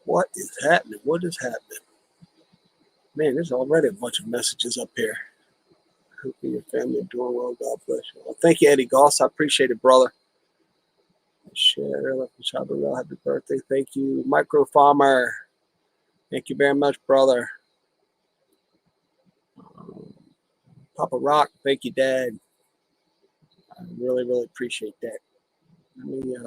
What is happening? What is happening? Man, there's already a bunch of messages up here. Hope you and your family are doing well. God bless you. Well, thank you, Eddie Goss. I appreciate it, brother. Share, happy birthday. Thank you, Micro Farmer. Thank you very much, brother. Papa Rock, thank you, Dad. I really, really appreciate that. Let me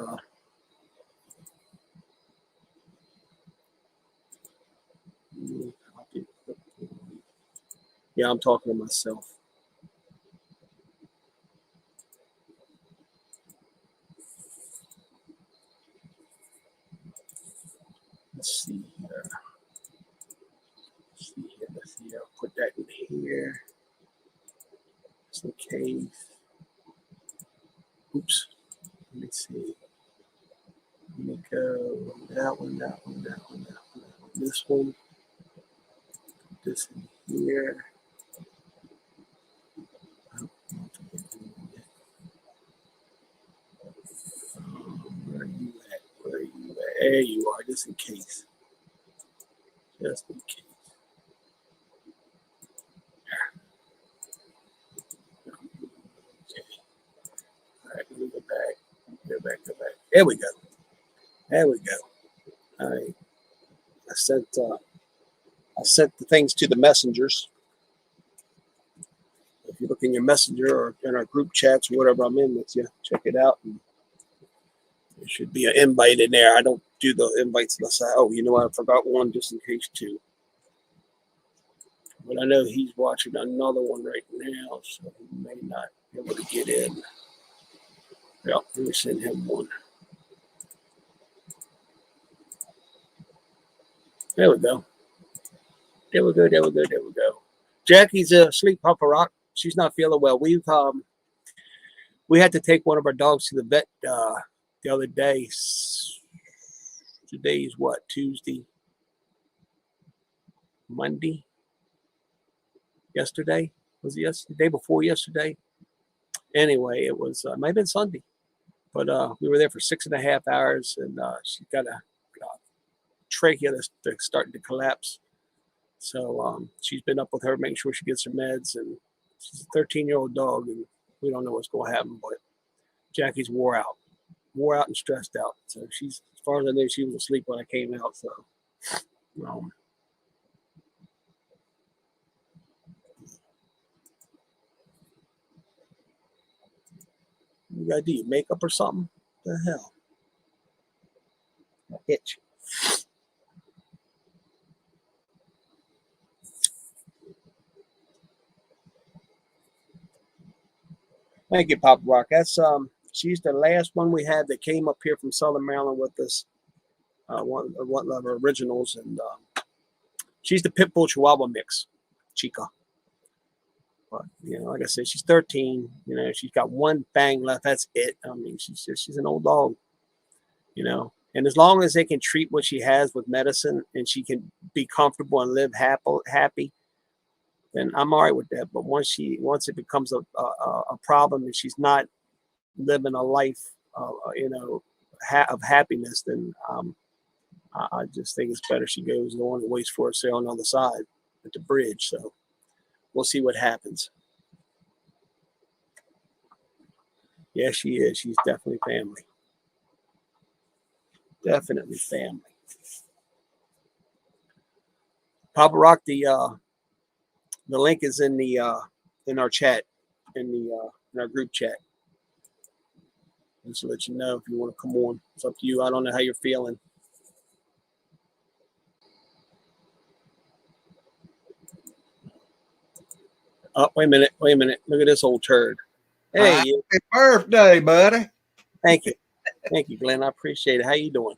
yeah, I'm talking to myself. Let's see here. Let's see here. I'll put that in here. Just in case. Oops. Let me see. Let me go that one. This one. This in here. Where are you at? There you are, just in case. Just in case. Okay. All right, let me go back. Go back. There we go. All right. I sent the things to the messengers. If you look in your messenger or in our group chats or whatever I'm in with you, check it out. And there should be an invite in there. I don't do the invites unless you know what? I forgot one just in case too. But I know he's watching another one right now, so he may not be able to get in. Yeah, let me send him one. There we go. Jackie's asleep, Papa Rock. She's not feeling well. We had to take one of our dogs to the vet the other day. Today's what? Tuesday? Monday? Yesterday? Was it yesterday? Day before yesterday? Anyway, it was might have been Sunday. But we were there for 6.5 hours, and she got a trachea that's starting to collapse. So she's been up with her, making sure she gets her meds. And she's a 13-year-old dog, and we don't know what's going to happen. But Jackie's wore out and stressed out. So she's, as far as I know, she was asleep when I came out. So you gotta do your makeup or something? What the hell? That itch. Thank you, Papa Rock. That's she's the last one we had that came up here from Southern Maryland with us. One of our originals, and she's the Pitbull Chihuahua mix, Chica. But like I said, she's 13. She's got one fang left. That's it. I mean, she's an old dog. And as long as they can treat what she has with medicine and she can be comfortable and live happy, then I'm all right with that. But once it becomes a problem and she's not living a life, of happiness, then I just think it's better she goes on and waits for us there on the other side at the bridge. So we'll see what happens. Yeah, she is. She's definitely family. Definitely family. Papa Rock, the link is in our chat, in our group chat. Just to let you know if you want to come on. It's up to you. I don't know how you're feeling. Oh, wait a minute. Look at this old turd. Hey, happy birthday, buddy. Thank you, Glenn. I appreciate it. How you doing?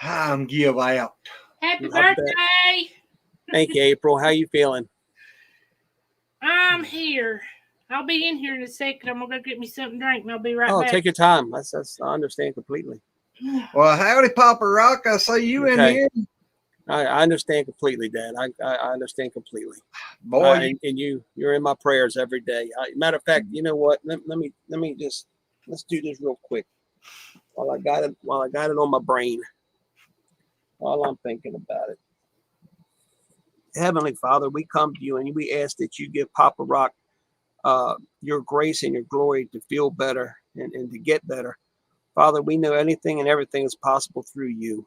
I'm give out. Happy birthday. Thank you, April. How you feeling? I'm here. I'll be in here in a second. I'm gonna go get me something to drink, and I'll be right back. Take your time. That's I understand completely. Well, howdy, Papa Rock. I see you in here. I understand completely, Dad. I understand completely. Boy, and you're in my prayers every day. Matter of fact, you know what? Let me just let's do this real quick while I got it on my brain. While I'm thinking about it. Heavenly Father, we come to you and we ask that you give Papa Rock your grace and your glory to feel better and to get better. Father, we know anything and everything is possible through you.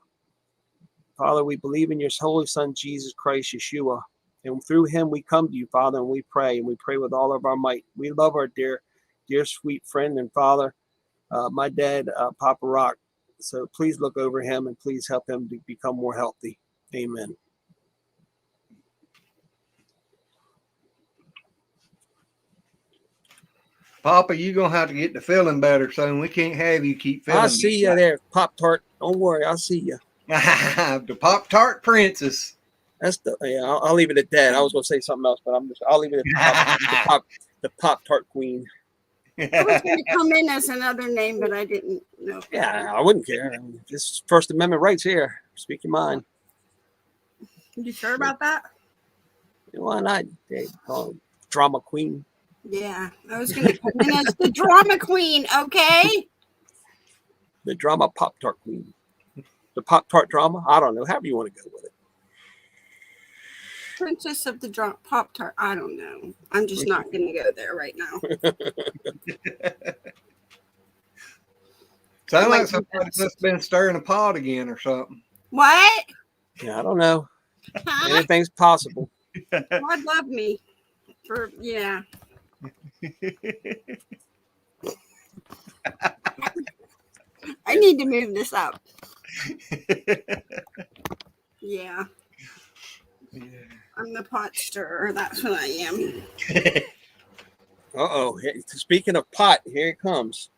Father, we believe in your holy Son, Jesus Christ, Yeshua. And through him, we come to you, Father, and we pray with all of our might. We love our dear, sweet friend and father, my dad, Papa Rock. So please look over him and please help him to become more healthy. Amen. Papa, you're going to have to get to feeling better soon. We can't have you keep feeling I'll see you there, Pop-Tart. Don't worry, I'll see you. The Pop-Tart Princess. That's I'll leave it at that. I was going to say something else, but I'll leave it at the Pop-Tart Queen. I was going to come in as another name, but I didn't know. Yeah, I wouldn't care. I mean, this First Amendment rights here. Speak your mind. You sure about that? Why not? They call it Drama Queen. Yeah, I was going to come in as the drama queen, okay? The Drama Pop-Tart Queen. The Pop-Tart drama? I don't know. However you want to go with it. Princess of the Pop-Tart. I don't know. I'm just not going to go there right now. Sounds like somebody must have been stirring a pot again or something. What? Yeah, I don't know. Huh? Anything's possible. God love me. Yeah. I need to move this up. Yeah. I'm the pot stirrer. That's what I am. Uh-oh. Speaking of pot, here it comes.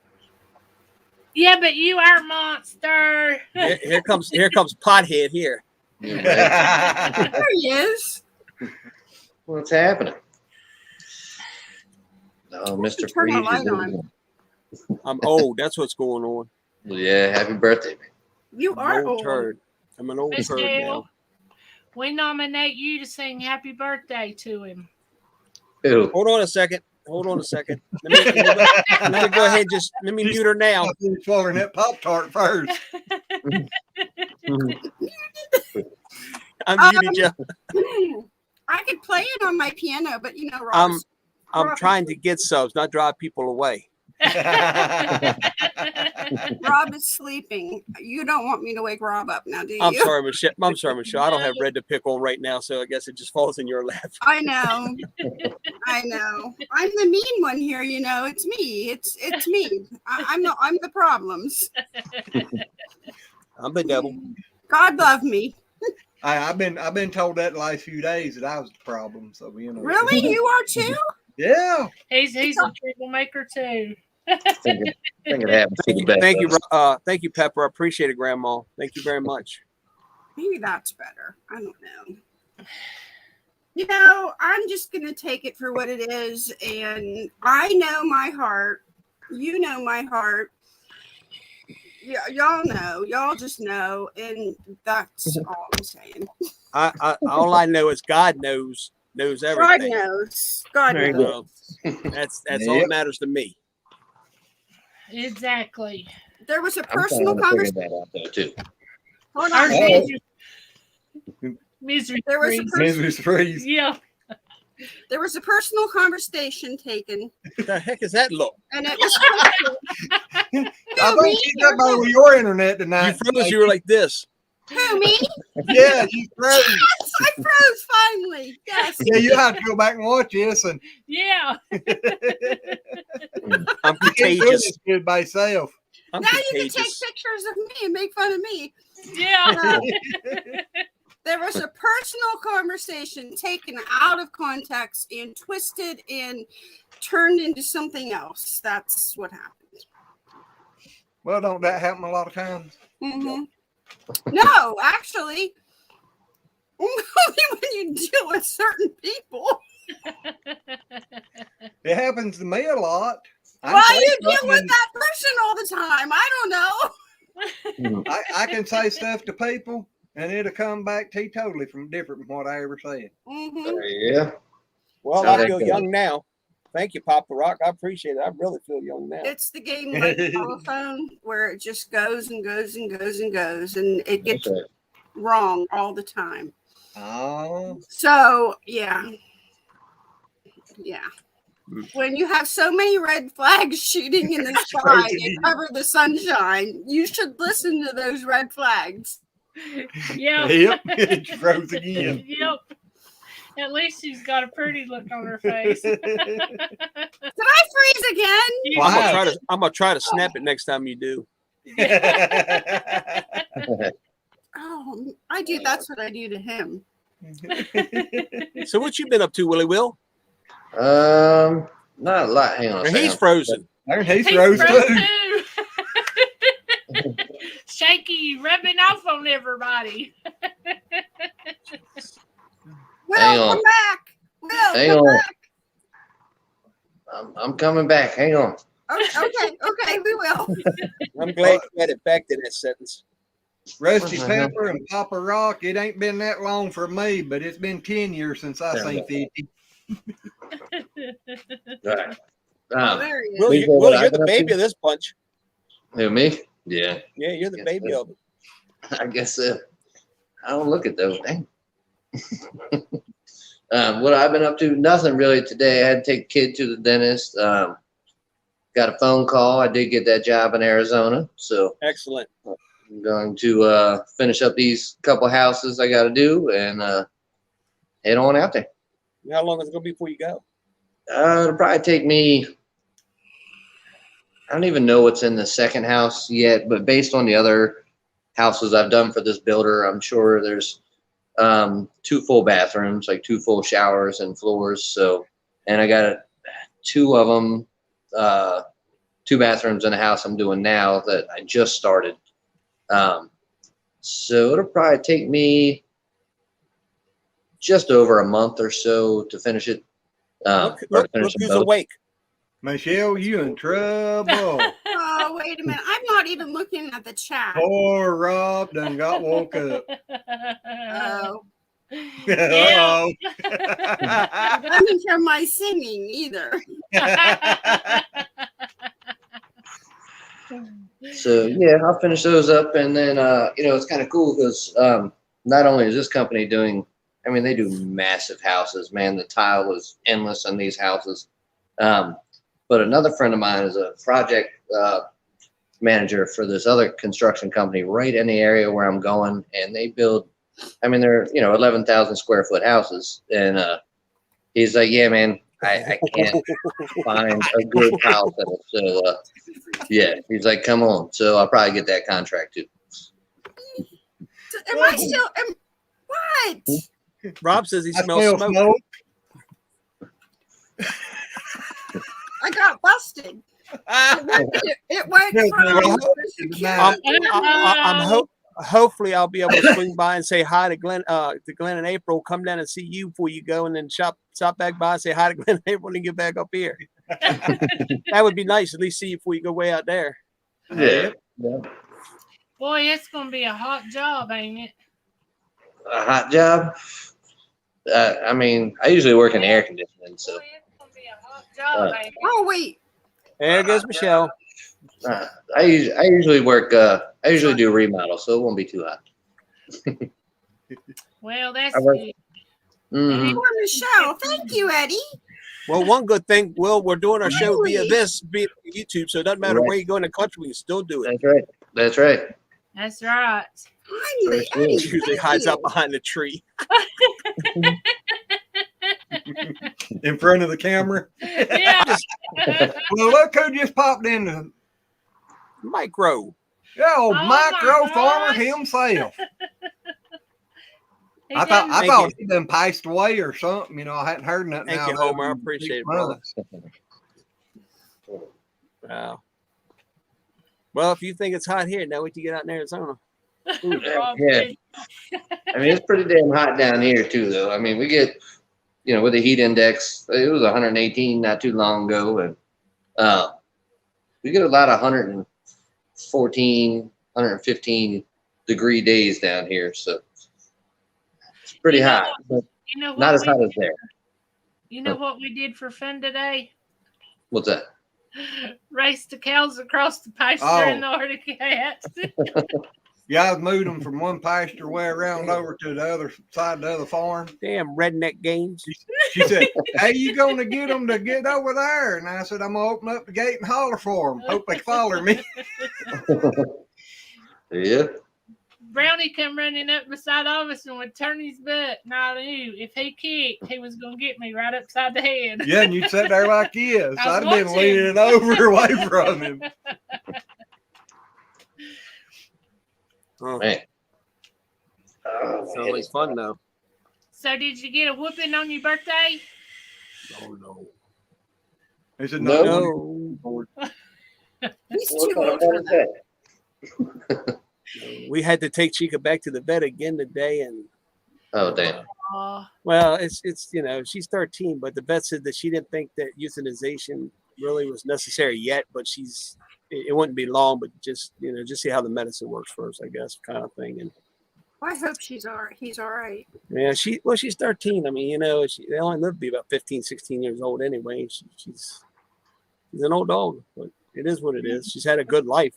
Yeah, but you are a monster. Here comes Pothead here. There he is. What's happening? Oh, Mr. Turn the Freeze. light on. I'm old. That's what's going on. Yeah, happy birthday, man. You I'm are an old old. turd. I'm an old turd now. Michelle, we nominate you to sing happy birthday to him. Ew. Hold on a second. Let me go ahead. Let me mute her now. I finished swallowing that Pop-Tart first. I'm muted you. I could play it on my piano, but you know, Rob, I'm trying to get subs, not drive people away. Rob is sleeping. You don't want me to wake Rob up now, do you? I'm sorry, Michelle. I don't have bread to pick on right now, so I guess it just falls in your lap. I know. I'm the mean one here. You know, it's me. It's me. I'm the problems. I'm the devil. God love me. I've been told that the last few days that I was the problem. So you know. Really, you are too? Yeah. He's a troublemaker too. I think it happens to the best. Thank you, Pepper. I appreciate it, Grandma. Thank you very much. Maybe that's better. I don't know. You know, I'm just gonna take it for what it is, and I know my heart. You know my heart. Yeah, y'all know. Y'all just know, and that's all I'm saying. All I know is God knows God everything. knows. God Very knows. That's all that matters to me. Exactly. There was a I'm personal trying to figure conversation. that out though too. Hold Our on. misery There was a freeze. Misery's freeze. Yeah. There was a personal conversation taken, What the heck is that look? and it was. I think you got by with your internet You tonight. froze. You were like this. Who, me? Yeah, you froze. Yes, I froze finally. Yes. Yeah, you have to go back and watch this, and Yeah. I'm you can't do contagious. this good by yourself. I'm Now you can take contagious. pictures of me and make fun of me. Yeah. There was a personal conversation taken out of context and twisted and turned into something else. That's what happened. Well, don't that happen a lot of times? Mm-hmm. No, actually, only when you deal with certain people. It happens to me a lot. Why you deal with that person all the time? I don't know. I can say stuff to people, and it'll come back totally from different from what I ever said. Mm-hmm. Yeah. Well, How I that feel goes. young now. Thank you, Papa Rock. I appreciate it. I really feel young now. It's the game like telephone where it just goes and goes and goes and goes, and it gets That's right. wrong all the time. Oh, So yeah. When you have so many red flags shooting in the sky Frozen to again. cover the sunshine, you should listen to those red flags. Yep. yep, it's froze again. Yep. At least she's got a pretty look on her face. Did I freeze again? You- Wow. I'm gonna try to snap it next time you do. Oh, I do. That's what I do to him. So what you been up to, Willie Will? Not a lot. Hang on a Or second. he's frozen. There, he's He's froze froze too. too. Shaky rubbing off on everybody. Will, Hang on. come back. Will, Hang come on. back. I'm coming back. Hang on. Okay, we will. I'm glad you had it back to that sentence. Rusty What the hell? Pepper and Papa Rock, it ain't been that long for me, but it's been 10 years since I There seen we 50. All right. Oh, there he is. Will, Please you, say Will, what you're I've the been up baby to. of this bunch. Who, me? Yeah, Yeah, you're the Yes, baby sir. of it. I guess so. I don't look at those. Dang. What I've been up to? Nothing really today. I had to take a kid to the dentist. Got a phone call. I did get that job in Arizona, so Excellent. I'm going to finish up these couple houses I got to do and head on out there. How long is it gonna be before you go? It'll probably take me. I don't even know what's in the second house yet, but based on the other houses I've done for this builder, I'm sure there's 2 full bathrooms, like 2 full showers and floors. So, and I got 2 of them, 2 bathrooms in a house I'm doing now that I just started. So it'll probably take me just over a month or so to finish it. Look, Or look, finish look them who's both. awake. Michelle, you in trouble. Oh, wait a minute. I'm not even looking at the chat. Poor Rob done got woke up. Oh, Yeah. Uh-oh. I didn't hear my singing either. So yeah, I'll finish those up, and then it's kind of cool because not only is this company doing, I mean, they do massive houses. Man, the tile is endless in these houses. But another friend of mine is a project manager for this other construction company right in the area where I'm going, and they build. I mean, they're 11,000 square foot houses, and he's like, "Yeah, man, I can't find a good house." So yeah, he's like, "Come on." So I'll probably get that contract too. Am I still? What? Rob says he I smells smell smoke. smoke. I got busted. It went Yeah, from well, security. Hopefully I'll be able to swing by and say hi to Glenn and April. Come down and see you before you go, and then stop back by and say hi to Glenn and April and get back up here. That would be nice. At least see you before you go way out there. Yeah. Boy, it's gonna be a hot job, ain't it? A hot job. I mean, I usually work in air conditioning, so Boy, it's gonna be a hot job, ain't it? Oh wait, There goes Michelle. I usually work. I usually do remodel, so it won't be too hot. Well, that's I work- good. Mhm. poor Michelle. Thank you, Eddie. Well, one good thing, Will, we're doing our show via Really? via YouTube, so it doesn't matter Right. where you go in the country, we can still do it. That's right. That's right. That's right. Finally, Sure, Eddie. She usually Thank hides you. out behind the tree. In front of the camera. Yeah. Well, look who just popped in. The Micro. old Oh, micro my farmer gosh. himself. He I thought Thank he done passed away or something. I hadn't heard nothing. Thank out you, of him Homer. I in appreciate 6 it, brother. months. Wow. Well, if you think it's hot here, now wait till you get out in Arizona. Rob Yeah. did. I mean, it's pretty damn hot down here too, though. I mean, we get, with the heat index, it was 118 not too long ago, and we get a lot of 114, 115 degree days down here, so it's pretty hot, but You know not what as hot we, as there. you know what we did for fun today? What's that? Raced the cows across the pasture Oh. in the Arctic cats. Yeah, I moved them from one pasture way around over to the other side of the other farm. Damn redneck games. She said, "How you gonna get them to get over there?" And I said, "I'm gonna open up the gate and holler for them. Hope they follow me." Yeah. Brownie come running up beside of us and would turn his butt. And I knew if he kicked, he was going to get me right upside the head. Yeah, and you'd sit there like this. I was I'd have been watching. leaning over away from him. Oh, Man. Oh, sounds like fun though. So, did you get a whooping on your birthday? Oh no. He said, No. "No." He's What too kind old of for fun that. is that? We had to take Chica back to the vet again today, and Oh, damn. well, it's she's 13, but the vet said that she didn't think that euthanization really was necessary yet, but it wouldn't be long, but just see how the medicine works first, I guess, kind of thing. And I hope he's all right. yeah, she's 13. I mean, they only live to be about 15, 16 years old anyway. She's an old dog, but it is what it is. She's had a good life,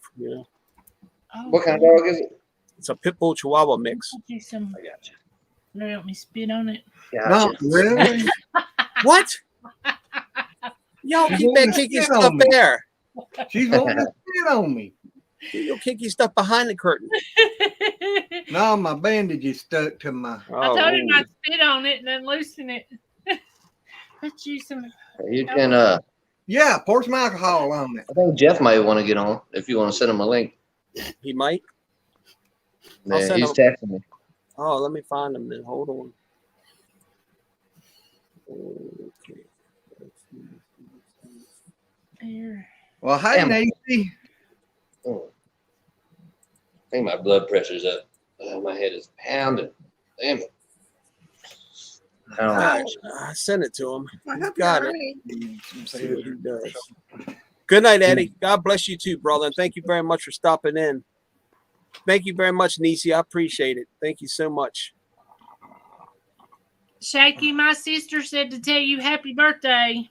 What kind of dog is it? It's a pit bull chihuahua mix. I got you. Let me spit on it. Not really. What? Y'all keep that kinky Get stuff on me. there. She's wanting to sit on me. Keep your kinky stuff behind the curtain. No, my bandage is stuck to my. I told him I'd spit on it and then loosen it. Put you some. You can, Yeah, pour some alcohol on it. I think Jeff might want to get on if you want to send him a link. He might. I'll Yeah, send he's him. texting me. Oh, let me find him then. Hold on. Okay. Here. Well, hey, Damn. Nancy. Oh. I think my blood pressure's up. Oh, my head is pounding. Damn it. I don't know. I sent it to him. I hope Got you're it. right. See what he does. Good night, Eddie. God bless you too, brother. And thank you very much for stopping in. Thank you very much, Nisi. I appreciate it. Thank you so much. Shaky, my sister said to tell you happy birthday.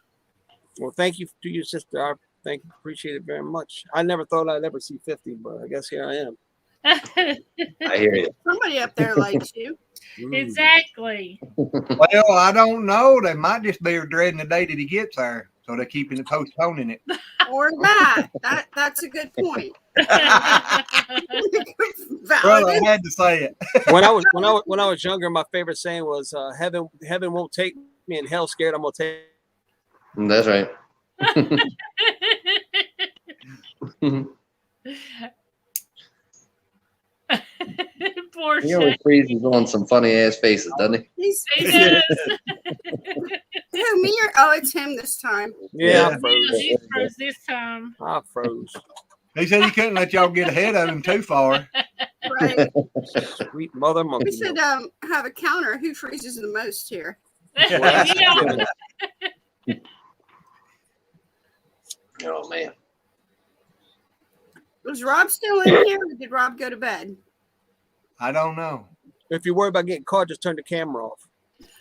Well, thank you to your sister. I appreciate it very much. I never thought I'd ever see 50, but I guess here I am. I hear you. Somebody up there likes you. Exactly. Well, I don't know. They might just be dreading the day that he gets there, so they're keeping it postponing it. Or that's a good point. Brother, Valid. I had to say it. When I was younger, my favorite saying was, "Heaven won't take me, and hell scared I'm gonna take." That's right. Poor He always Shaky. freezes on some funny ass faces, doesn't he? He's He does. who, me or oh, it's him this time. Yeah, Yeah. I froze. He froze this time. I froze. He said he couldn't let y'all get ahead of him too far. Right. Sweet mother monkey. We should have a counter. Who freezes the most here? Yeah. Oh man. Was Rob still in here, or did Rob go to bed? I don't know. If you're worried about getting caught, just turn the camera off.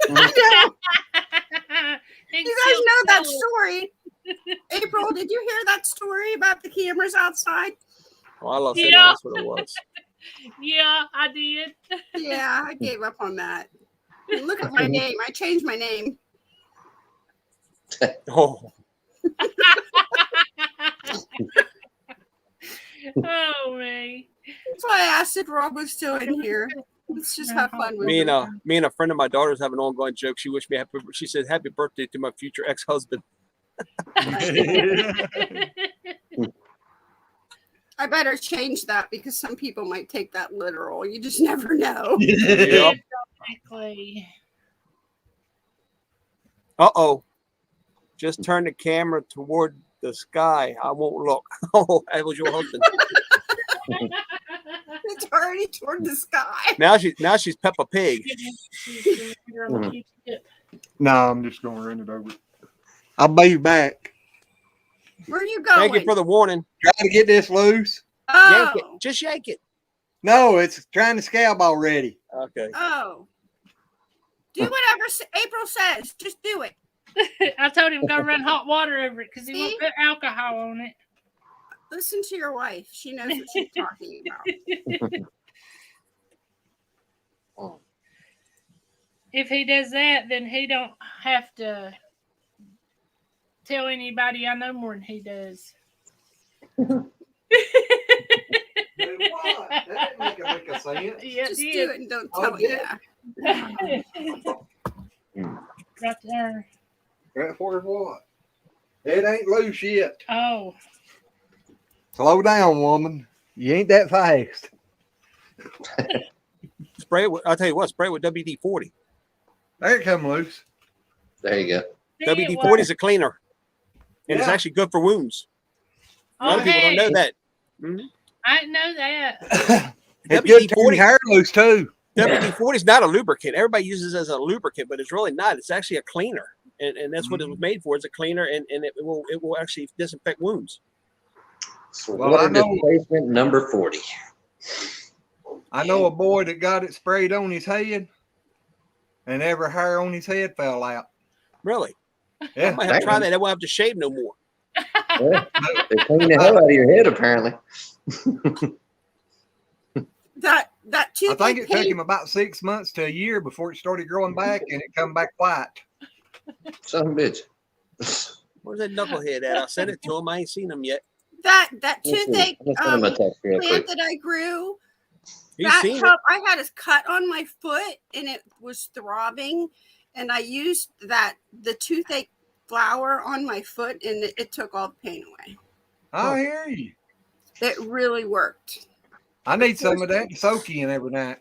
I know. You guys know that story. April, did you hear that story about the cameras outside? Oh, I love saying Yeah. that's what it was. Yeah, I did. Yeah, I gave up on that. Look at my name. I changed my name. Oh, Oh me. That's why I asked if Rob was still in here. Let's just have fun with me it. and a friend of my daughter's have an ongoing joke. She wished me happy. She said, "Happy birthday to my future ex-husband." I better change that because some people might take that literal. You just never know. Yep. Exactly. Uh-oh. Just turn the camera toward the sky. I won't look. Oh, that was your husband. It's already toward the sky. Now she's Peppa Pig. No, I'm just going to run it over. I'll be back. Where are you going? Thank you for the warning. Trying to get this loose. Yank Oh, it. Just yank it. No, it's trying to scab already. Okay. oh. Do whatever April says. Just do it. I told him go run hot water over it because he See? won't put alcohol on it. Listen to your wife. She knows what she's talking about. if he does that, then he don't have to tell anybody I know more than he does. What? That didn't make a sense. Yeah, Just it do it and don't Oh, tell it. yeah. Yeah. right there. Right for what? It ain't loose yet. Oh, Slow down, woman. You ain't that fast. Spray it. I'll tell you what. Spray it with WD-40. There it come loose. There you go. see, it WD-40 is works. a cleaner, and it's Yeah. actually good for wounds. A lot Oh, of people don't know hey, that. Mhm. I didn't know that. It's good to turn WD-40 your hair loose too. WD-40 is not a lubricant. Everybody uses it as a lubricant, but it's really not. It's actually a cleaner, and that's what it was made for. It's a cleaner, and it will actually disinfect wounds. So Well, water I know- displacement number 40. I know a boy that got it sprayed on his head, and every hair on his head fell out. Really, I Yeah, might have to try that. I won't have to shave no more. Yeah, they clean the hell out of your head, apparently. That I toothache think it took pain. him about 6 months to a year before it started growing back, and it come back white. Son of a bitch. Where's that knucklehead at? I sent it to him. I ain't seen him yet. That Let's see. toothache Let's send him a text real plant quick. that I grew. He's That seen it. helped. I had a cut on my foot and it was throbbing, and I used the toothache flour on my foot, and it took all the pain away. I hear you. It really worked. I need some of that to soak in every night.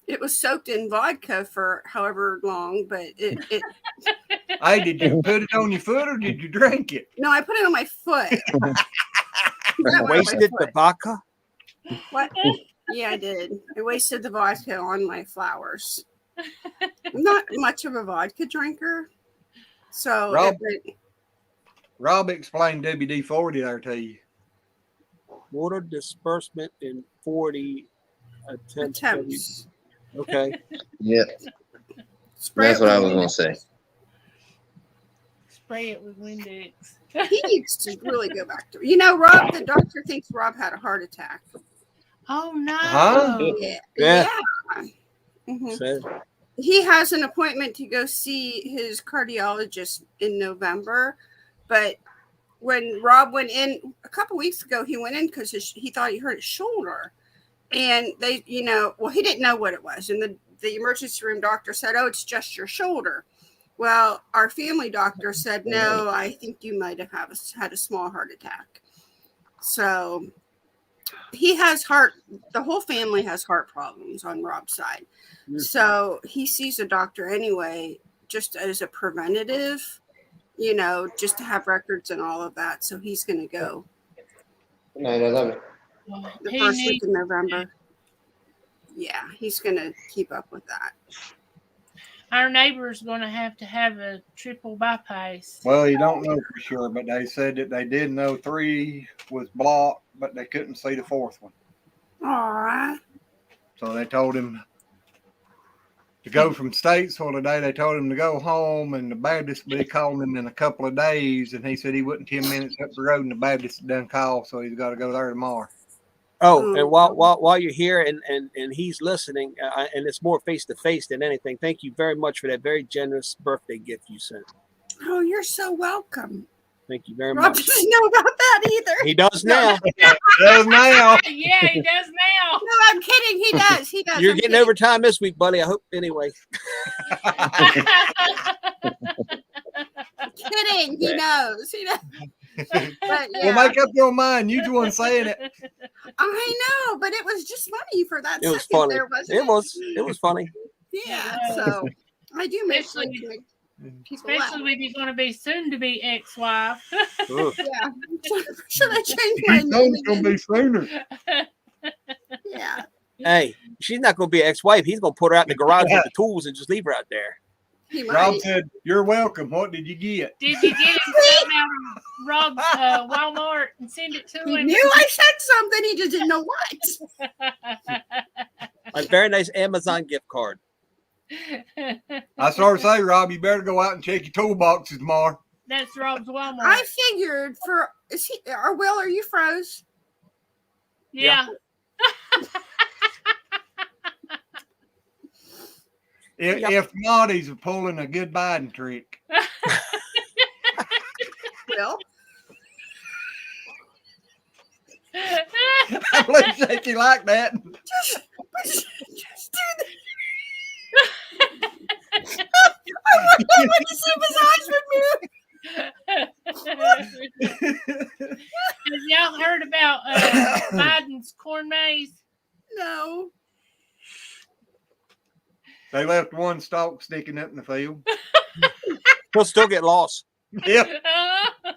It was soaked in vodka for however long, but it Hey, did you put it on your foot or did you drink it? no, I put it on my foot. That went on my Wasted the foot. vodka. What? Yeah, I did. I wasted the vodka on my flowers. I'm not much of a vodka drinker, so Rob Rob explained WD-40 there to you. Water disbursement in 40 attempts. attempts. Okay. Yeah, Spray that's it what I with was going to Windex. say. Spray it with Windex. He needs to really go back to. You know, Rob. The doctor thinks Rob had a heart attack. Oh no! Huh? Yeah. Yeah. Mhm. So, He has an appointment to go see his cardiologist in November, but when Rob went in a couple weeks ago, he went in because he thought he hurt his shoulder, and they, well, he didn't know what it was, and the emergency room doctor said, "Oh, it's just your shoulder." Well, our family doctor said, "No, I think you might have had a small heart attack." So he has the whole family has heart problems on Rob's side. So he sees a doctor anyway, just as a preventative, just to have records and all of that. So he's going to go Good night, I love you. the He first week needs- of November. Yeah, he's going to keep up with that. Our neighbor's going to have a triple bypass. Well, you don't know for sure, but they said that they did know 3 was blocked, but they couldn't see the 4th one. All right. So they told him to go from Statesville today. They told him to go home, and the Baptist will be calling him in a couple of days. And he said he wasn't 10 minutes up the road, and the Baptist done called, so he's got to go there tomorrow. oh, and while you're here and he's listening, and it's more face to face than anything. Thank you very much for that very generous birthday gift you sent. Oh, you're so welcome. Thank you very Rob much. doesn't know about that either. He does now. Does now. Yeah, he does now. No, I'm kidding. He does. He does. You're I'm getting kidding. overtime this week, buddy. I hope anyway. Kidding. He knows. He knows. But yeah, Well, make up your mind. You the one saying it. I know, but it was just funny for that It was second funny. there, wasn't it? It was funny. Yeah. It So I do make sure Especially- to make people laugh. Especially when you're going to be soon to be ex-wife. Ugh. Yeah. Should I change my You know name it's going again? to be sooner. Yeah. Hey, she's not going to be an ex-wife. He's going to put her out in the garage with the tools and just leave her out there. He Rob might. said, "You're welcome. What did you get?" Did you get him something out of Rob's Walmart and send it to He him? knew I said something. He just didn't know what. A very nice Amazon gift card. I started to say, Rob, you better go out and check your toolboxes tomorrow. That's Rob's Walmart. I figured Will, are you froze? Yeah. If not, he's pulling a good Biden trick. Will. I believe Shaky like that. Just do that. I want to see if his eyes would move. Have y'all heard about Biden's corn maze? No. They left one stalk sticking up in the field. He'll still get lost. Yep. Isn't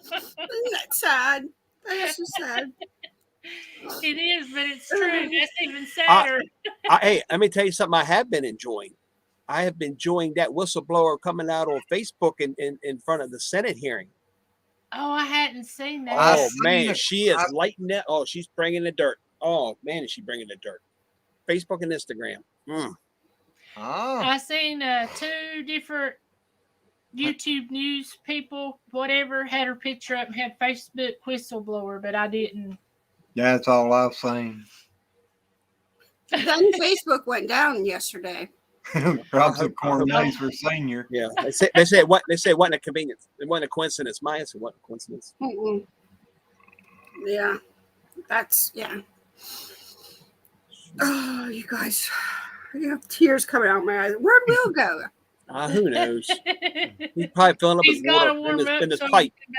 that sad? That's just sad. It is, but it's true. That's even sadder. Hey, let me tell you something I have been enjoying. I have been enjoying that whistleblower coming out on Facebook in front of the Senate hearing. Oh, I hadn't seen that. I Oh, seen man, it. she is lighting that. Oh, she's bringing the dirt. Oh, man, is she bringing the dirt. Facebook and Instagram. Oh. I seen 2 different YouTube news people, whatever, had her picture up and had Facebook whistleblower, but I didn't. That's all I've seen. Then Facebook went down yesterday. Drops of corn maze for senior. Yeah, they say it wasn't a convenience. It wasn't a coincidence. My answer wasn't a coincidence. Mm-mm. Yeah, that's yeah. Oh, you guys, I have tears coming out my eyes. Where'd Will go? Who knows? He's probably filling up He's his got to water warm in his up so pipe. he can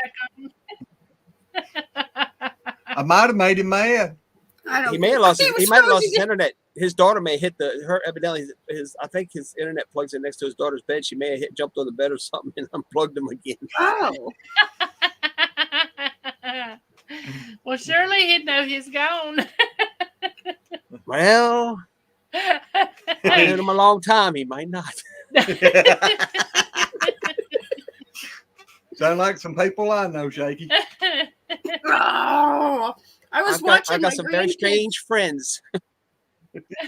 get back on. I might have made him mad. I don't. He may have lost think his, he he was might have supposed lost to his internet. His daughter may hit her evidently his I think his internet plugs in next to his daughter's bed. She may have jumped on the bed or something and unplugged him again. Oh, Well, surely he'd know he's gone. Well, I known him a long time. He might not. Sound like some people I know, Shaky. oh! I was I've watching got my some very grandkids. strange friends.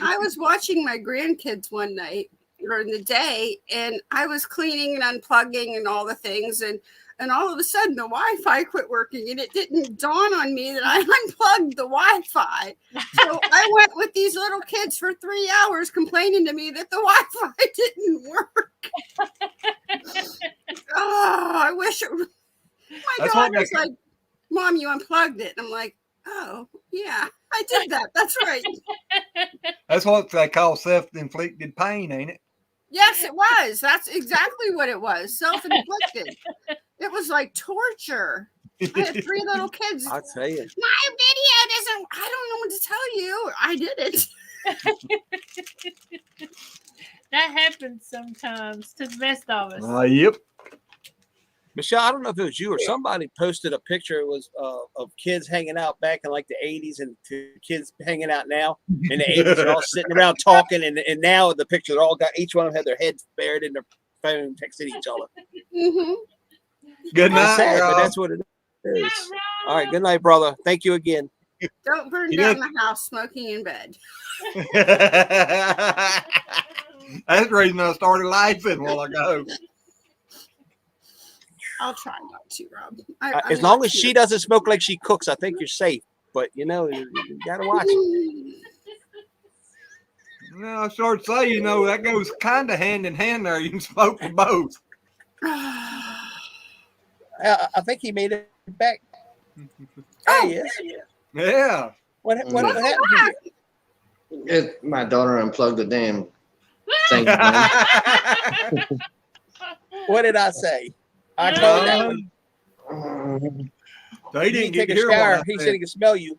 I was watching my grandkids one night during the day, and I was cleaning and unplugging and all the things, and all of a sudden the Wi-Fi quit working, and it didn't dawn on me that I unplugged the Wi-Fi. So I went with these little kids for 3 hours complaining to me that the Wi-Fi didn't work. Oh, I wish it. My That's what daughter's they- like, "Mom, you unplugged it." And I'm like, "Oh, yeah, I did that. That's right." That's what they call self-inflicted pain, ain't it? Yes, it was. That's exactly what it was. Self-inflicted. It was like torture. I had 3 little kids. I'll tell you. My video doesn't. I don't know what to tell you. I did it. That happens sometimes to the best of us. Yep. Michelle, I don't know if it was you or somebody posted a picture. It was of kids hanging out back in like the 80s and kids hanging out now. In the 80s, they're all sitting around talking. And now the picture, they're all got, each one of them had their heads buried in their phone, texting each other. Mm-hmm. Good It's night, sad, but y'all. that's what it is. All right. Good night, brother. Thank you again. Don't burn Yeah. down the house smoking in bed. That's the reason I started laughing a while ago. I'll try not to, Rob. As long as she doesn't smoke like she cooks, I think you're safe. But, you got to watch it. No, I started saying, that goes kind of hand in hand there. You can smoke for both. I think he made it back. Oh, There he is. Yeah. What happened to you? My daughter unplugged the damn thing. What did I say? I told that one. They He didn't take get to a hear what shower. I He said said. he could smell you.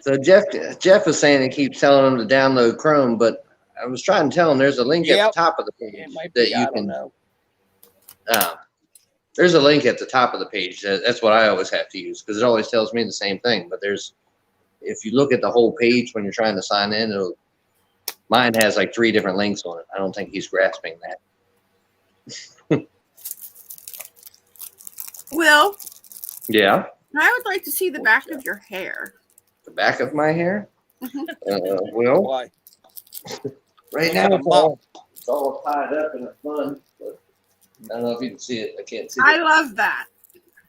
So Jeff is saying he keeps telling him to download Chrome, but I was trying to tell him there's a link at Yep. the top of the page It might that be. you I don't can. know. There's a link at the top of the page. That's what I always have to use because it always tells me the same thing. But if you look at the whole page when you're trying to sign in, mine has like 3 different links on it. I don't think he's grasping that. Will, Yeah, I would like to see the back of your hair. the back of my hair. Mhm. Well, Why? right now it's all tied up in a bun. But I don't know if you can see it. I can't see I it. love that.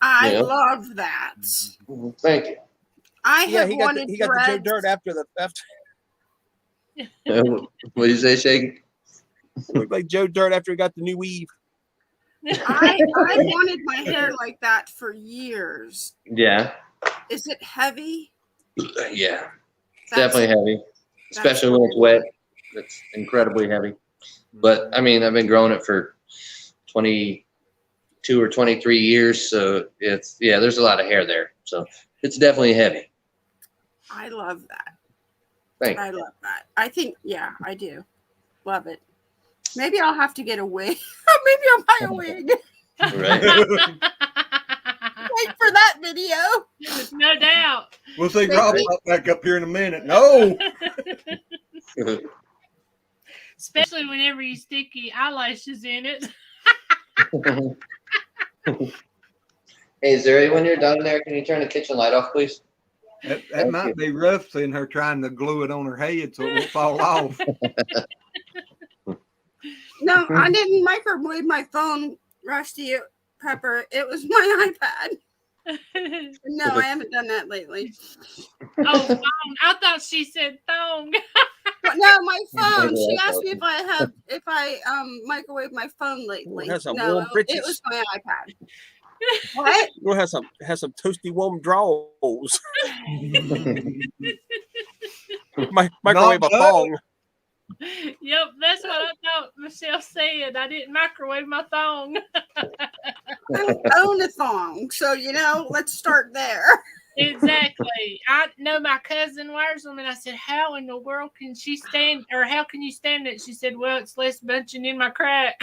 I Yeah. love that. Thank you. I Yeah, have he got wanted the Joe dreads. Dirt after. What did you say, Shaky? Looked like Joe Dirt after he got the new weave. I wanted my hair like that for years. Yeah. Is it heavy? Yeah. That's- Definitely heavy, especially when it's wet. It's incredibly heavy. But I mean, I've been growing it for 22 or 23 years, so it's there's a lot of hair there, so it's definitely heavy. I love that. Thank I love that. I think, I do. Love it. Maybe I'll have to get a wig. Maybe I'll buy a wig. you. Right? Wait for that video. No doubt. We'll see Rob pop back up here in a minute. No. Especially whenever you stick your eyelashes in it. Hey, Zuri, when you're done there, can you turn the kitchen light off, please? That might be rough seeing her trying to glue it on her head so it won't fall off. No, I didn't microwave my phone, Rusty Pepper. It was my iPad. No, I haven't done that lately. Oh, thong. I thought she said thong. But no, my phone. She asked me if I microwave my phone lately. Ooh, has some No, warm it britches. was my iPad. What? We'll have some toasty warm draws. Microwave a No. thong. Yep, that's what I thought Michelle said. I didn't microwave my thong. I don't own a thong, so let's start there. Exactly. I know my cousin wears them, and I said, "How in the world can she stand, or how can you stand it?" She said, "Well, it's less bunching in my crack."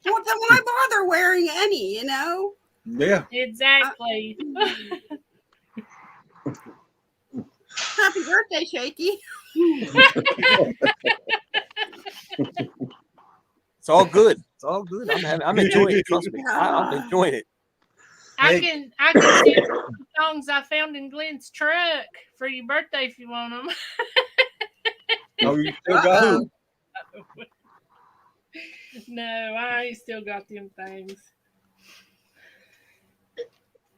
Well, then why bother wearing any? Yeah. Exactly. Happy birthday, Shaky. It's all good. It's all good. I'm enjoying it. Trust me. I'm enjoying it. I Hey. can send you some songs I found in Glenn's truck for your birthday if you want them. Oh, you still got Uh-oh. them? No, I ain't still got them things.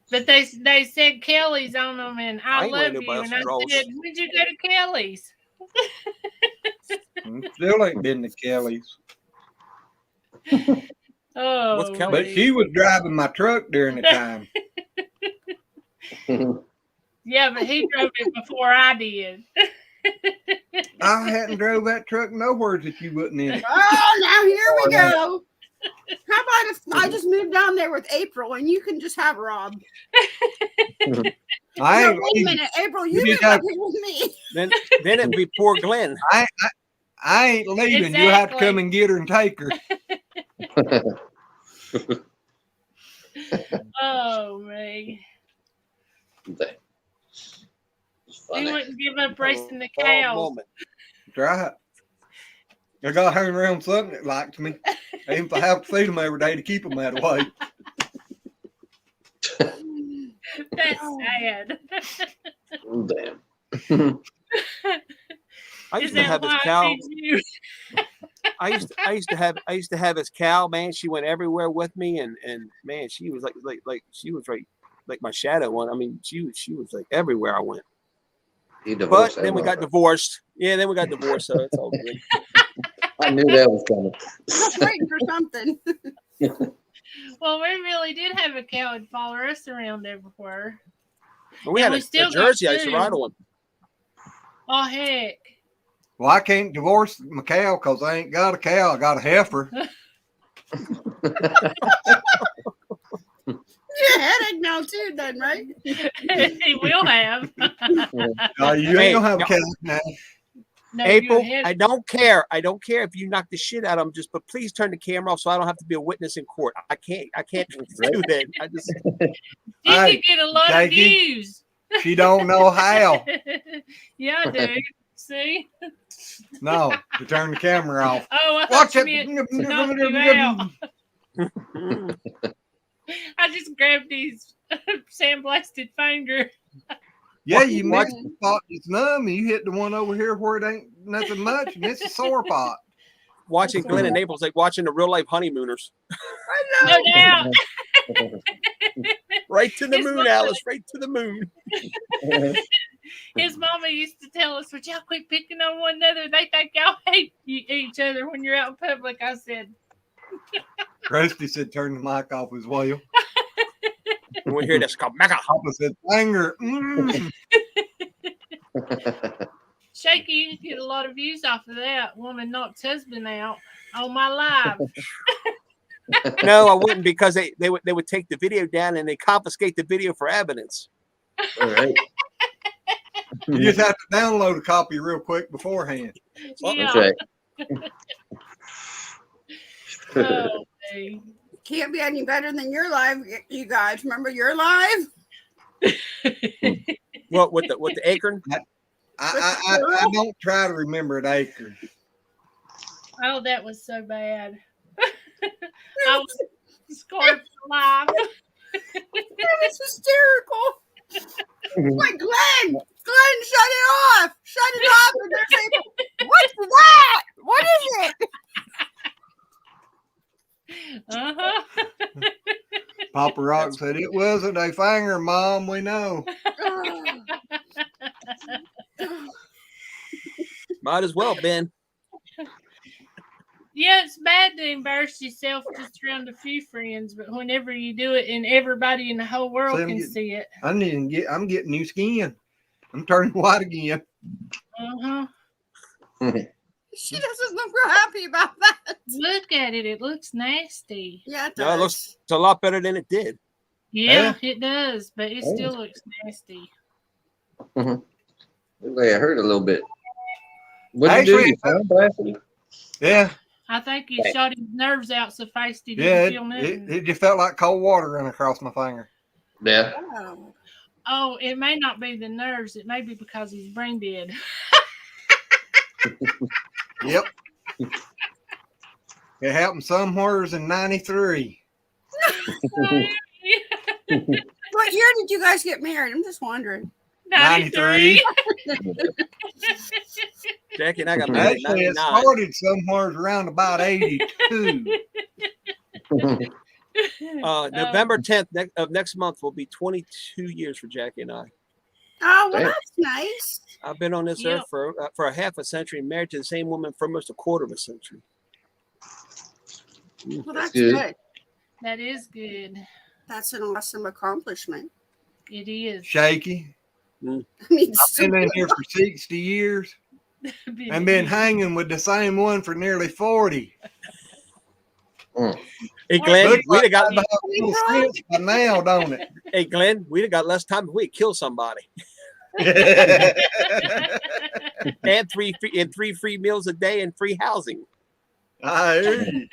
But they said Kelly's on them, and I I ain't wearing love you. nobody And I else's said, drawers. when'd you go to Kelly's? Still ain't been to Kelly's. Oh, What's Kelly? But she was driving my truck during the time. yeah, but he drove it before I did. I hadn't drove that truck nowhere that you wasn't in it. Oh, now here we go. How about if I just moved down there with April and you can just have Rob? I No, ain't wait a leaving. minute, April, You you need live to- up here with me. Then it'd be poor Glenn. I ain't leaving. You have to Exactly. come and get her and take her. Oh, man. It's He funny. wouldn't give up racing the Proud cows. moment. That's right. I got to hang around something that likes me. Even if I have to feed them every day to keep them that way. That's sad. Damn. I Is used to that have this why I cow. feed you? I used to have this cow, man. She went everywhere with me, and man, she was like she was like my shadow one. I mean, she was like everywhere I went. He But divorced then we got divorced. Yeah, then we got divorced, so it's all good. I knew that was coming. I was waiting for something. Well, we really did have a cow and follow us around everywhere. But we And had we a still got Jersey. I used to two. ride on. Oh, heck. Well, I can't divorce my cow because I ain't got a cow. I got a heifer. You're a headache now too, then, right? He will have. You Hey, ain't gonna have a no. cow now. No, April, you're I don't care. I don't care if you knock the shit out of them. But please turn the camera off so I don't have to be a witness in court. I can't do that. I just you Hey, could get a lot of Jakey. views. She don't know how. Yeah, I do. See? No, to turn the camera off. Oh, I Watch thought you meant to knock you out. I just grabbed his sandblasted finger. Yeah, you Watch- missed the spot that's numb. You hit the one over here where it ain't nothing much, and it's a sore pot. watching Glenn and Naples like watching the real life honeymooners. I No know. doubt. Right to the It's moon, like- Alice. Right to the moon. His mama used to tell us, "Would y'all quit picking on one another? They think y'all hate each other when you're out in public." I said, Rusty said, "Turn the mic off as well." And we hear this called mega. Papa said, "Finger." Mm. "Shaky, you get a lot of views off of that. Woman knocked husband out on my live." No, I wouldn't, because they would take the video down and they confiscate the video for evidence. All right. You just have to download a copy real quick beforehand. Yeah. That's right. Oh, hey. Can't be any better than your live, you guys. Remember your live? Well, with the acorn. I don't try to remember an acre. Oh, that was so bad. I was scarred for life. That is hysterical. Like, Glenn, shut it off. Shut it off. And they're saying, what's that? What is it? Uh-huh. Papa Rock said, "It wasn't a finger, Mom. We know." Might as well, Ben. Yeah, it's bad to embarrass yourself just around a few friends, but whenever you do it and everybody in the whole world Same can here. see it. I'm getting new skin. I'm turning white again. Uh-huh. She doesn't look real happy about that. Look at it. It looks nasty. Yeah, it No, it does. looks a lot better than it did. Yeah, it does, but it still looks nasty. Like I hurt a little bit. What did you do? Actually, You found blasted? Yeah, I think he shot his nerves out so fast he yeah. didn't feel nothing. It just felt like cold water running across my finger. Yeah. Oh. Oh, it may not be the nerves. It may be because he's brain dead. Yep. It happened somewheres in '93. What year did you guys get married? I'm just wondering. 93. Jackie and I got married in Actually, it 99. started somewheres around about '82. November 10th of next month will be 22 years for Jackie and I. Oh, well, Damn. that's nice. I've been on this Yep. earth for a half a century, married to the same woman for almost a quarter of a century. Well, That's that's good. good. That is good. That's an awesome accomplishment. It is. Shaky. I mean, I've been in here for 60 years and been hanging with the same one for nearly 40. Hey Glenn, Looks we'd like have got. I'd have a little sense by now, don't it? Hey Glenn, we'd have got less time if we kill somebody. And three free meals a day and free housing. I hear you.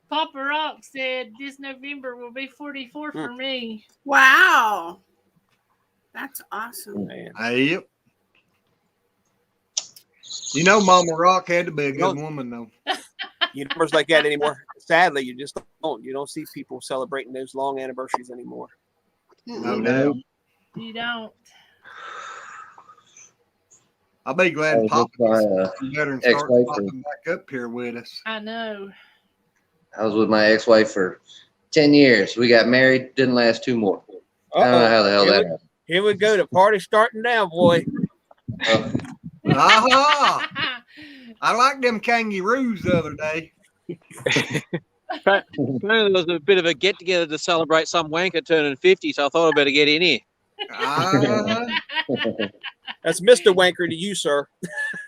Papa Rock said this November will be 44 for me. wow. That's awesome. Man. Yep. You know, Mama Rock had to be a good No. woman, though. You numbers like that anymore. Sadly, you just don't. You don't see people celebrating those long anniversaries anymore. No Mm-mm. doubt. You don't. I'll be I glad was Pop with my, better and start ex-wife popping back up here with us. I know. I was with my ex-wife for 10 years. We got married, didn't last 2 more. I don't know how the hell Here that we- happened. Here we go. The party's starting now, boy. Aha! I like them kangaroos the other day. Apparently there was a bit of a get together to celebrate some wanker turning 50, so I thought I'd better get in here. Ah, That's Mr. Wanker to you, sir.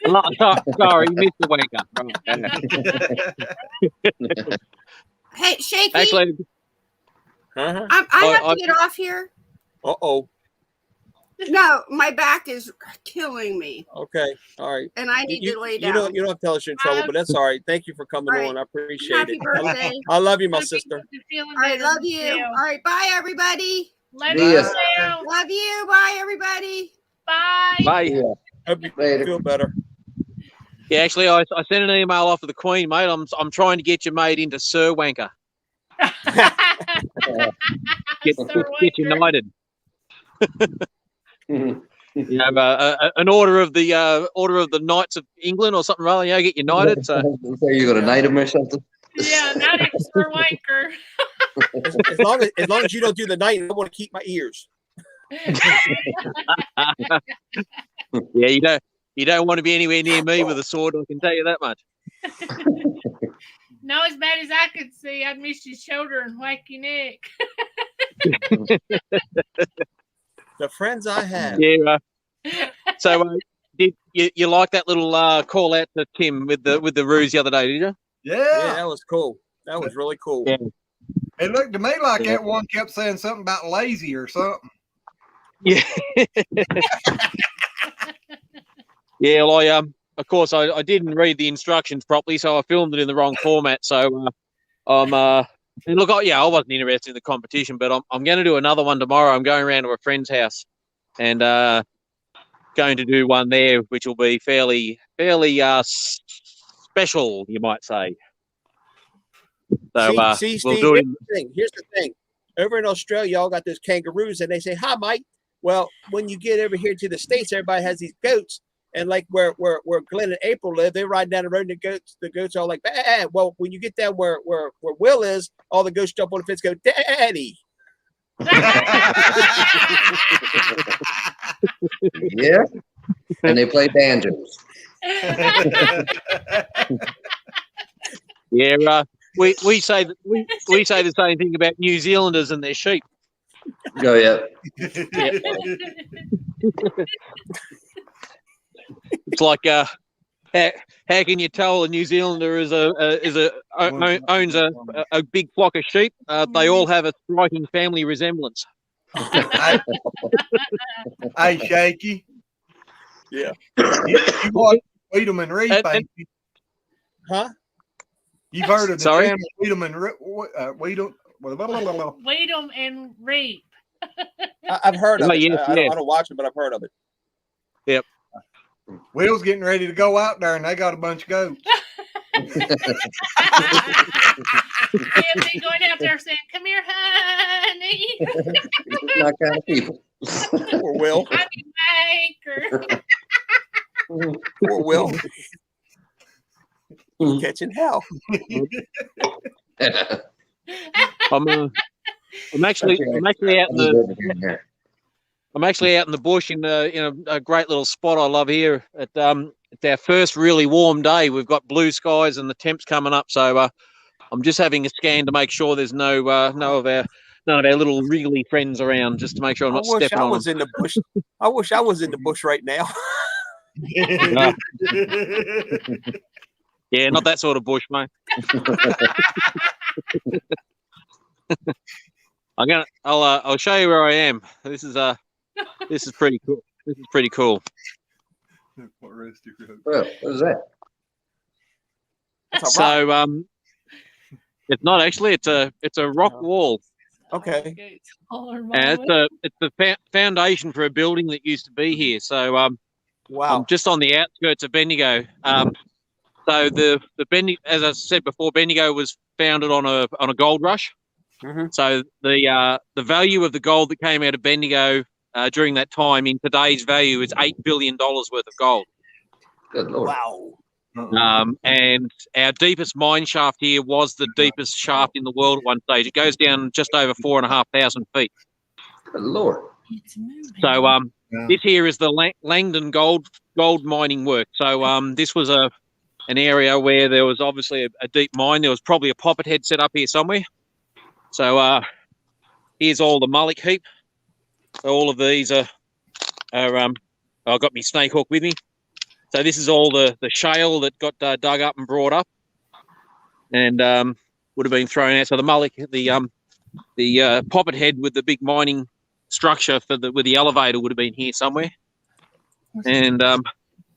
Sorry, Mr. Wanker. Hey, Shaky, Actually, Uh-huh. I have I- to get off here. Uh-oh. No, my back is killing me, Okay. All right. and I need to lay You down. don't have to tell us you're in trouble, but that's all right. Thank you for coming All right. on. I appreciate Happy it. birthday. I love you, my Hope you sister. get to feeling All right, better love you. yourself. All right, bye, everybody. Love See ya. yourself. Love you. Bye, everybody. Bye. bye. Yeah. Hope you Later. feel better. Yeah, actually, I sent an email off to the Queen, mate. I'm trying to get you made into Sir Wanker. Get Sir Wanker. united. You have an order of the Knights of England or something rather. You know, get united. So So you're gonna knight him or something? Yeah, not a Sir Wanker. As long as you don't do the night, I want to keep my ears. Yeah, you don't want to be anywhere near me with a sword. I can tell you that much. No, as bad as I could see, I'd miss your shoulder and whack your neck. The friends I have. Yeah. So, did you like that little call out to Tim with the ruse the other day? Did you? Yeah, Yeah. that was cool. That was really cool. Yeah. It looked to me like Yeah. that one kept saying something about lazy or something. Yeah. Yeah. Well, of course, I didn't read the instructions properly, so I filmed it in the wrong format. So, and look, I wasn't interested in the competition, but I'm going to do another one tomorrow. I'm going around to a friend's house, and going to do one there, which will be fairly special, you might say. So See, we'll Steve, do it. here's the thing. Over in Australia, y'all got those kangaroos, and they say, "Hi, Mike." Well, when you get over here to the States, everybody has these goats, and like where Glenn and April live, they ride down the road, and the goats are like, "Bah." Well, when you get down where Will is, all the goats jump on the fence, go, "Daddy." Yeah. And they play banjos. Yeah, we say that we say the same thing about New Zealanders and their sheep. Oh, yeah. It's like how can you tell a New Zealander owns a big flock of sheep? They all have a striking family resemblance. Hey, Shaky. Yeah. You watch Weedham and Reap, And- ain't you? Huh? You've heard of the Sorry? channel Weedham and Weedham. Weed 'em and reap. I've heard of Oh, it. yes, I yes. don't watch it, but I've heard of it. Will's getting ready to go out there, and they got a bunch of goats. They'll be going out there saying, "Come here, honey. It's not kind of people. Poor Will. I'm your maker." Poor Will. Catching hell. I'm actually out in the I'm actually out in the bush in a great little spot I love here. It's our first really warm day. We've got blue skies and the temps coming up. So I'm just having a scan to make sure there's none of our little wriggly friends around, just to make sure I'm I not wish stepping I on was them. in the bush. I wish I was in the bush right now. Yeah, not that sort of bush, mate. I'll show you where I am. This is pretty cool. This is pretty cool. What rusty road? Well, what is that? It's a rock. So it's not actually. It's a rock Oh. wall, Okay. and it's the foundation for a building that used to be here. So Wow. I'm just on the outskirts of Bendigo. So the Bendigo, as I said before, Bendigo was founded on a gold rush. Mhm. So the value of the gold that came out of Bendigo during that time, in today's value, is $8 billion worth of gold. Good Lord. Wow. And our deepest mine shaft here was the deepest shaft in the world at one stage. It goes down just over 4,500 feet. Good Lord. So Yeah. this here is the Langdon gold mining work. So this was an area where there was obviously a deep mine. There was probably a poppet head set up here somewhere. So here's all the mullock heap. All of these are I've got my snake hook with me. So this is all the shale that got dug up and brought up, and would have been thrown out. So the mullock, the poppet head with the big mining structure with the elevator would have been here somewhere. And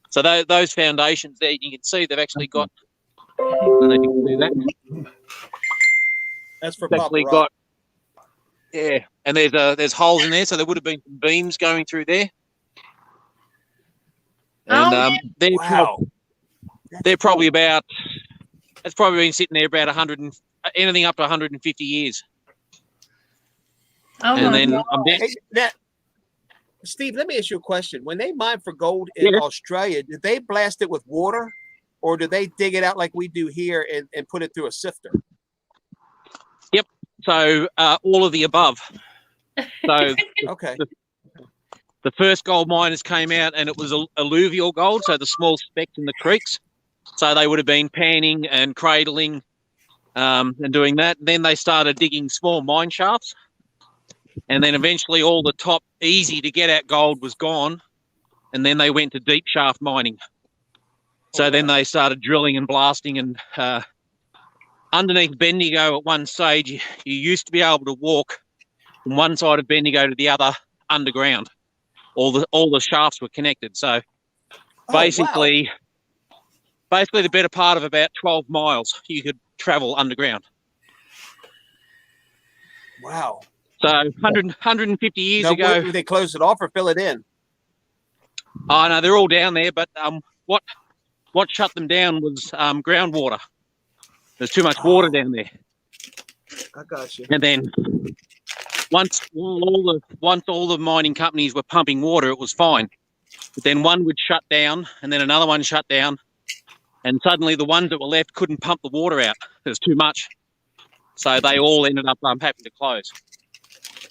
so those foundations there, you can see they've actually got. I don't know if you can see that. That's for It's Papa actually Rock. got. Yeah, and there's holes in there, so there would have been some beams going through there. And Oh, Wow. they're probably about. It's probably been sitting there about 100 anything up to 150 years. Oh, And my then God. I'm down. Hey, Steve, let me ask you a question. When they mine for gold in Yeah. Australia, did they blast it with water, or do they dig it out like we do here and put it through a sifter? So all of the above. So Okay. the first gold miners came out, and it was alluvial gold, so the small specks in the creeks. So they would have been panning and cradling and doing that. Then they started digging small mine shafts, and then eventually all the top easy to get at gold was gone, and then they went to deep shaft mining. So then they started drilling and blasting, and underneath Bendigo at one stage, you used to be able to walk from one side of Bendigo to the other underground. All the shafts were connected. So basically the better part of about 12 miles you could travel underground. Wow. So 150 years ago. They closed it off or fill it in? Oh no, they're all down there, but what shut them down was groundwater. There's too much water down there. I got you. And then once all the mining companies were pumping water, it was fine. But then one would shut down, and then another one shut down, and suddenly the ones that were left couldn't pump the water out. It was too much. So they all ended up having to close.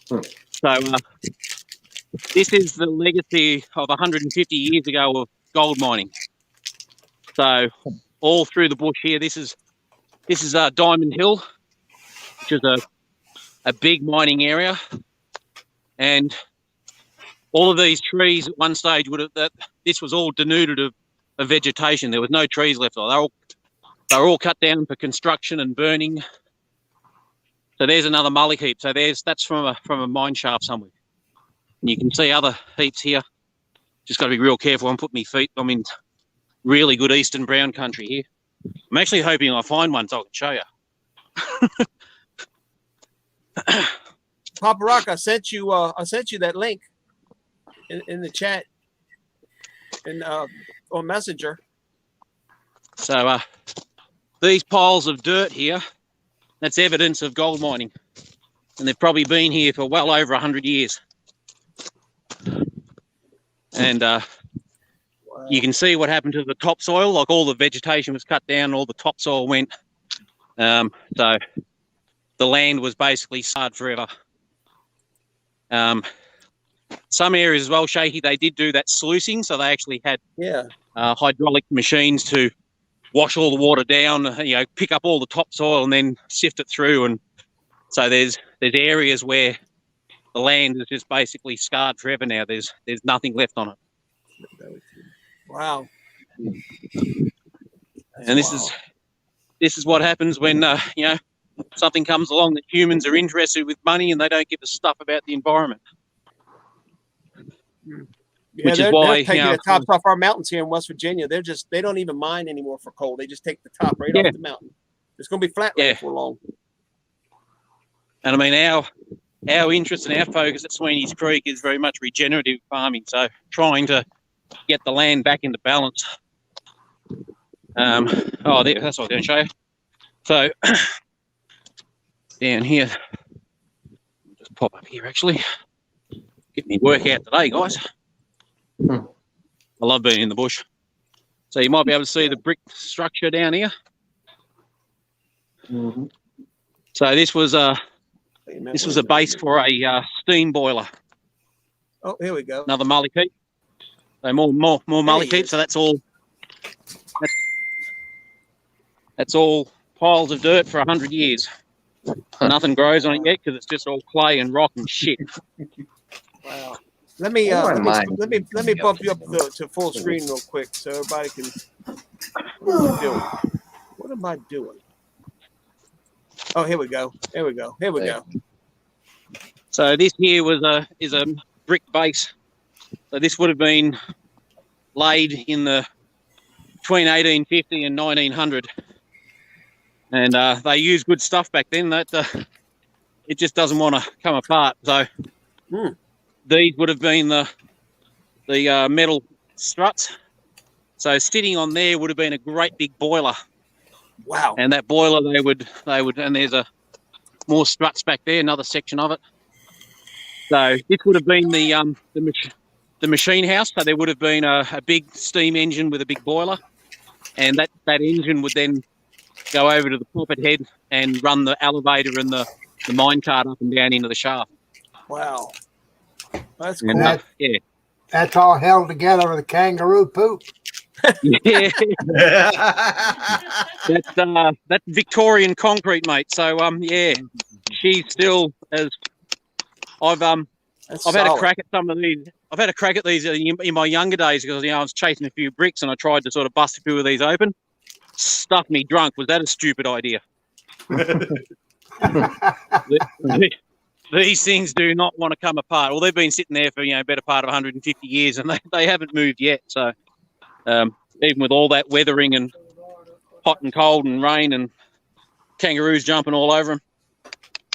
So this is the legacy of 150 years ago of gold mining. So all through the bush here, this is Diamond Hill, which is a big mining area, and all of these trees at one stage this was all denuded of vegetation. There was no trees left. They were all cut down for construction and burning. So there's another mully heap. So that's from a mine shaft somewhere. And you can see other heaps here. Just got to be real careful. I'm putting my feet. I'm in really good eastern brown country here. I'm actually hoping I find one so I can show you. Papa Rock, I sent you that link in the chat and on Messenger. So these piles of dirt here, that's evidence of gold mining, and they've probably been here for well over 100 years. And you can see what happened to the topsoil. Like all the vegetation was cut down, all the topsoil went. So the land was basically scarred forever. Some areas as well, Shaky, they did do that sluicing, so they actually had hydraulic machines to wash all the water down, pick up all the topsoil and then sift it through. And so there's areas where the land is just basically scarred forever now. There's nothing left on it. Wow. And this is what happens when something comes along that humans are interested with money and they don't give a stuff about the environment. Yeah, which is why they're taking the tops off our mountains here in West Virginia. They don't even mine anymore for coal. They just take the top right off the mountain. It's going to be flat for long. And I mean, our interest and our focus at Sweeney's Creek is very much regenerative farming. So trying to get the land back into balance. That's what I was going to show you. So down here, I'll just pop up here actually. Get me workout today, guys. I love being in the bush. So you might be able to see the brick structure down here. Mm-hmm. So this was a base for a steam boiler. Oh, here we go. Another mully heap. So more mully heaps. So that's all piles of dirt for 100 years. Nothing grows on it yet because it's just all clay and rock and shit. Wow. Let me bump you up to full screen real quick so everybody can. What am I doing? Oh, here we go. So this here is a brick base. So this would have been laid in between 1850 and 1900, and they used good stuff back then. That it just doesn't want to come apart. So these would have been the metal struts. So sitting on there would have been a great big boiler. Wow! And that boiler they would, and there's more struts back there, another section of it. So this would have been the machine house. So there would have been a big steam engine with a big boiler, and that engine would then go over to the poppet head and run the elevator and the mine cart up and down into the shaft. Wow, that's cool. And, That's all held together with a kangaroo poop. Yeah, that's Victorian concrete, mate. So yeah, she's still as I've had a crack at some of these. I've had a crack at these in my younger days because I was chasing a few bricks and I tried to sort of bust a few of these open. Stuffed me drunk. Was that a stupid idea? These things do not want to come apart. Well, they've been sitting there for better part of 150 years, and they haven't moved yet. So even with all that weathering and hot and cold and rain and kangaroos jumping all over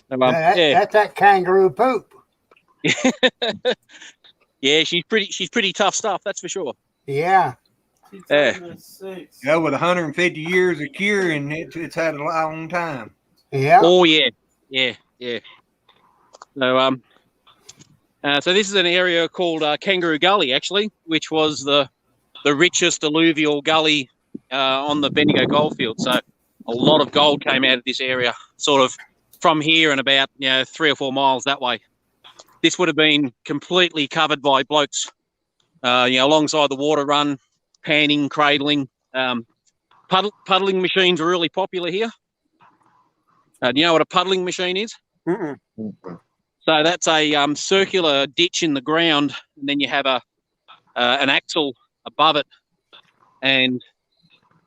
them, That's that kangaroo poop. Yeah, she's pretty tough stuff. That's for sure. Yeah. Yeah. Yeah, with 150 years of curing, it's had a long time. Yeah. Oh yeah. So so this is an area called Kangaroo Gully, actually, which was the richest alluvial gully on the Bendigo goldfield. So a lot of gold came out of this area, sort of from here and about 3 or 4 miles that way. This would have been completely covered by blokes, alongside the water run, panning, cradling. Puddling machines are really popular here. Do you know what a puddling machine is? Mm-mm. So that's a circular ditch in the ground, and then you have an axle above it, and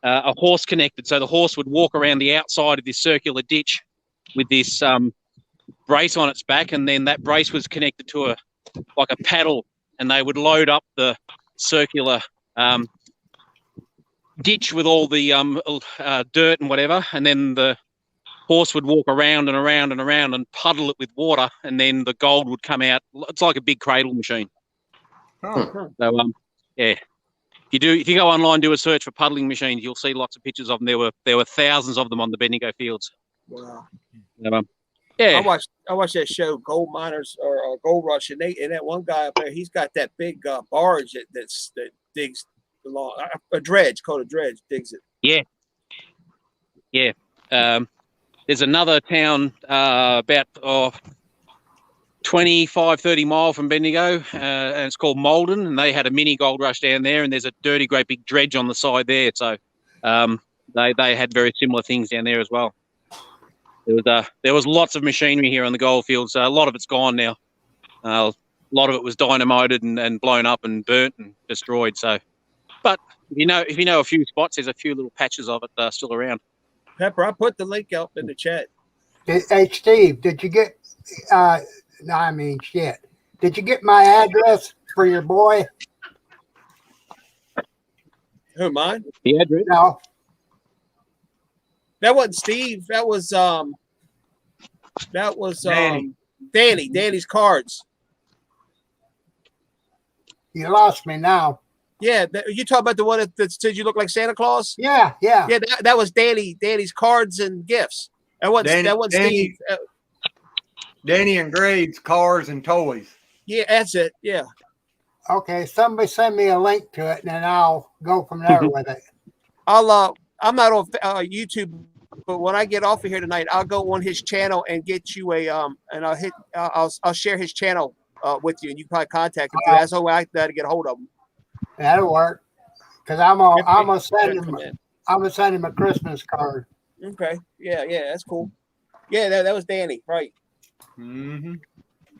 a horse connected. So the horse would walk around the outside of this circular ditch with this brace on its back, and then that brace was connected to a paddle, and they would load up the circular ditch with all the dirt and whatever, and then the horse would walk around and around and around and puddle it with water, and then the gold would come out. It's like a big cradle machine. Oh. So yeah, if you go online, do a search for puddling machines, you'll see lots of pictures of them. There were thousands of them on the Bendigo fields. Wow. So, yeah, I watched that show, Gold Miners or Gold Rush, and that one guy up there, he's got that big barge that digs along a dredge, called a dredge, digs it. Yeah. There's another town about 25, 30 mile from Bendigo, and it's called Malden, and they had a mini gold rush down there, and there's a dirty, great big dredge on the side there. So they had very similar things down there as well. There was lots of machinery here on the goldfields. A lot of it's gone now. A lot of it was dynamited and blown up and burnt and destroyed. So, but if you know a few spots, there's a few little patches of it still around. Pepper, I put the link up in the chat. Hey, Steve, did you get, did you get my address for your boy? Who, mine? The address? No. That wasn't Steve. That was Danny. Danny's cards. You lost me now. Yeah, you talking about the one that said you look like Santa Claus? Yeah. Yeah, that was Danny's cards and gifts. That wasn't Steve. Danny and Graves, cars and toys. Yeah, that's it. Yeah. Okay, somebody send me a link to it, and then I'll go from there with it. I'm not on YouTube, but when I get off of here tonight, I'll go on his channel and get you and I'll share his channel with you, and you can probably contact him. That's the way I got to get a hold of him. That'll work. Cause I'm gonna send him a Christmas card. Okay. Yeah, that's cool. Yeah, that was Danny, right? Mm-hmm.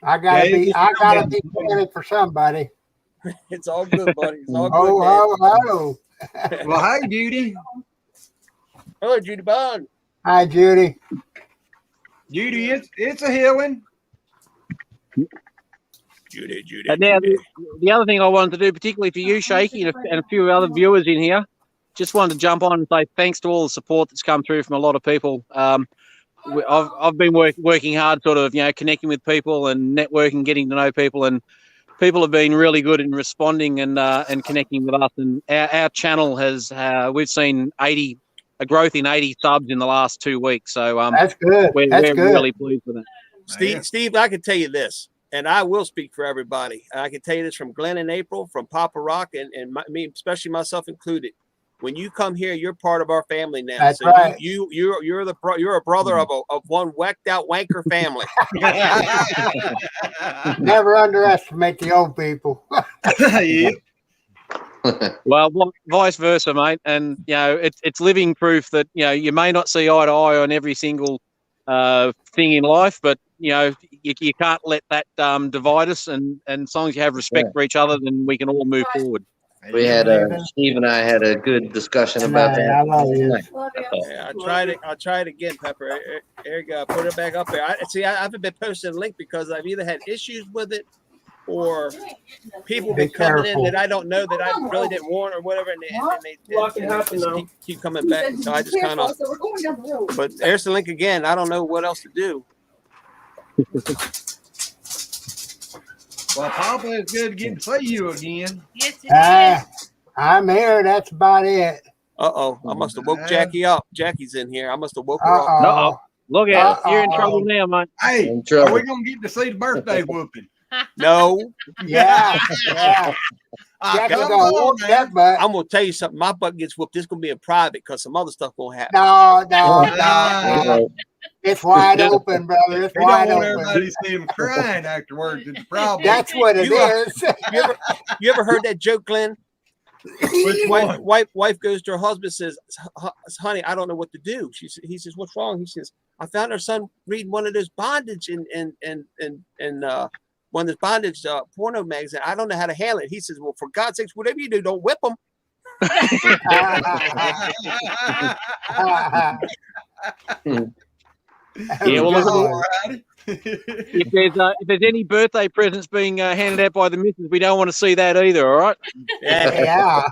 I gotta be Danny for somebody. It's all good, buddy. It's all Oh. Well, hi, Judy. Hello, Judy Bond. Hi, Judy. Judy, it's a healing. Judy. And now the other thing I wanted to do, particularly for you, Shaky, and a few other viewers in here, just wanted to jump on and say thanks to all the support that's come through from a lot of people. I've been working hard, sort of, connecting with people and networking, getting to know people, and people have been really good in responding and connecting with us. And our channel has we've seen a growth in 80 subs in the last 2 weeks. So that's good. We're really pleased with that. Steve, I can tell you this, and I will speak for everybody. I can tell you this from Glenn and April, from Papa Rock, and me, especially myself included. when you come here, you're part of our family now. That's so right. you're a brother of one whacked out wanker family. Never underestimate the old people. Yeah. Well, vice versa, mate. And it's living proof that you may not see eye to eye on every single thing in life, but you can't let that divide us. And as long as you have respect for each other, then we can all move forward. We had Steve and I had a good discussion about that. I love you. Yeah, I'll try it again, Pepper. There you go. Put it back up there. I haven't been posting a link because I've either had issues with it or people been coming in that I don't know that I really didn't want or whatever, and they just keep coming back. So I just kind of. But there's the link again. I don't know what else to do. Well, Papa, it's good to get to see you again. Yes, it is. I'm here. That's about it. I must have woke Jackie up. Jackie's in here. I must have woke her up. Uh-oh. Look at it. You're in trouble now, mate. Hey, In trouble. are we gonna get to see the birthday whooping? No, Yeah. Jackie's Come gonna on, whoop man. that butt. I'm gonna tell you something. My butt gets whooped. This gonna be in private because some other stuff gonna happen. No. It's wide open, brother. It's We don't wide want open. everybody to see him crying afterwards. It's a problem. That's what it is. You ever heard that joke, Glenn? Which one? Wife goes to her husband, says, "Honey, I don't know what to do." He says, "What's wrong?" He says, "I found our son reading one of those bondage and one of those bondage porno magazine. I don't know how to handle it." He says, "Well, for God's sakes, whatever you do, don't whip them." Yeah, well, All righty. if there's any birthday presents being handed out by the missus, we don't want to see that either. All right. Yeah.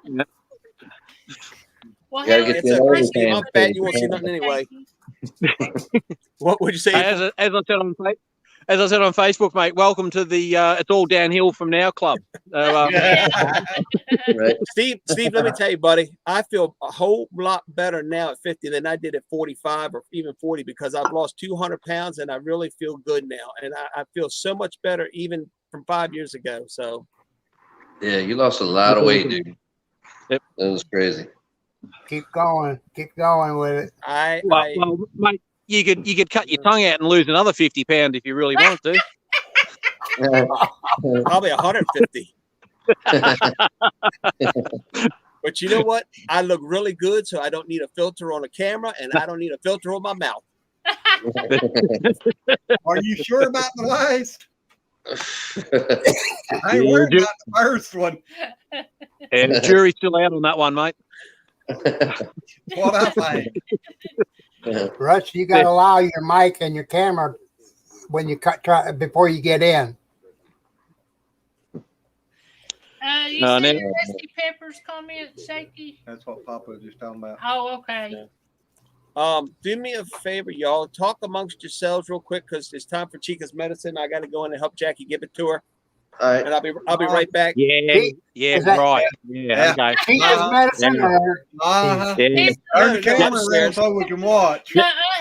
Yeah. Well, Gotta how get is the the other birthday hand on fat, you won't see Facebook? nothing anyway. Thank you. What would you say? As I said on Facebook, mate, welcome to the It's All Downhill From Now club. So, Right. Steve, let me tell you, buddy, I feel a whole lot better now at 50 than I did at 45 or even 40 because I've lost 200 pounds and I really feel good now. And I feel so much better even from 5 years ago. So, Yeah, you lost a lot of weight, dude. Yep. That was crazy. Keep going with it. well, mate, you could cut your tongue out and lose another 50 pounds if you really want to. probably 150. But you know what? I look really good, so I don't need a filter on a camera and I don't need a filter on my mouth. Are you sure about the last? I ain't worried about the first one. And the jury's still out on that one, mate. That's what I think. Russ, you got to allow your mic and your camera when you try before you get in. You No, see no. Rusty Pepper's comment, Shaky? That's what Papa was just talking about. Oh, okay. Do me a favor, y'all. Talk amongst yourselves real quick because it's time for Chica's medicine. I got to go in and help Jackie give it to her, All right. and I'll be right back. Yeah, Is that- right. Yeah, okay. Chica's medicine yeah. or Uh-huh. Yeah. He's, Turn the camera upstairs. around so we can watch.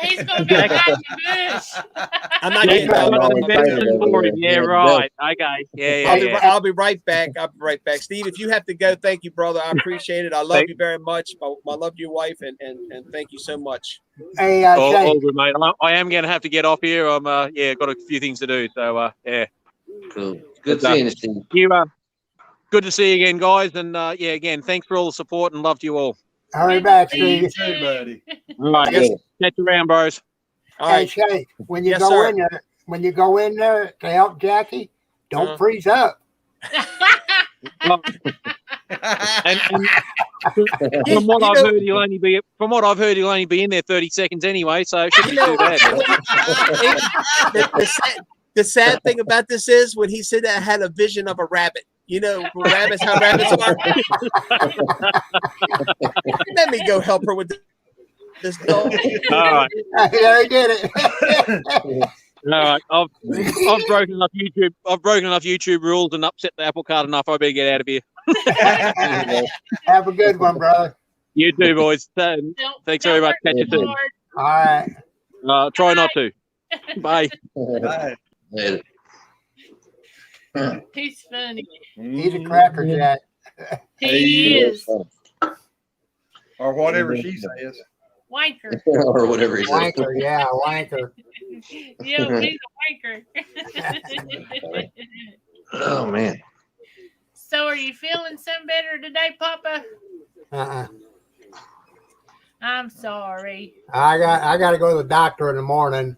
he's going to be behind the bush. I'm not Yeah, getting that Yeah, one. medicine for him. Yeah, right. Okay. Yeah. I'll be right back. Steve, if you have to go, thank you, brother. I appreciate it. I love you very much. I love your wife, and thank you so much. hey, All Shane, good, mate. I am going to have to get off here. I'm got a few things to do. So yeah. Cool. Good seeing you, Steve. Good to see you again, guys. And again, thanks for all the support and love to you all. hurry back, Steve. Hey, buddy. All right. Yes. Catch you around, bros. All Hey, right. Shay, when you Yes, go sir. in there, to help Jackie, don't Uh-huh. freeze up. Well, and from what I've heard, he'll only be in there 30 seconds anyway, so it shouldn't be too bad. The sad thing about this is when he said that I had a vision of a rabbit. You know, rabbits, how rabbits are. Let me go help her with this dog. All right. There he did it. All right. I've broken enough YouTube rules and upset the apple cart enough. I better get out of here. Have a good one, brother. You too, boys. Thanks very much. Catch you soon. All right. Try not to. Bye. Bye. Later. He's funny. He's a cracker jack. He is. Or whatever she says. Wanker. Or whatever he said. Wanker, yeah, wanker. Yeah, he's a wanker. Oh man. So, are you feeling some better today, Papa? Uh-uh. I'm sorry. I got to go to the doctor in the morning,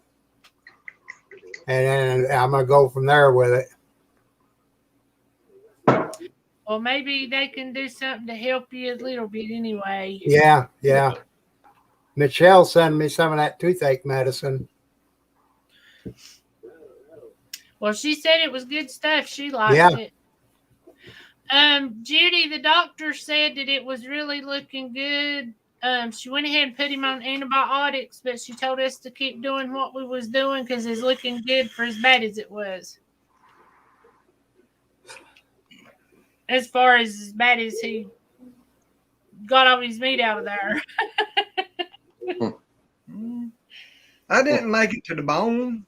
and then I'm gonna go from there with it. Well, maybe they can do something to help you a little bit anyway. Yeah, yeah. Michelle sent me some of that toothache medicine. Well, she said it was good stuff. She liked Yeah. it. Judy, the doctor said that it was really looking good. She went ahead and put him on antibiotics, but she told us to keep doing what we was doing because it's looking good for as bad as it was. As far as bad as he got all his meat out of there. I didn't make it to the bone.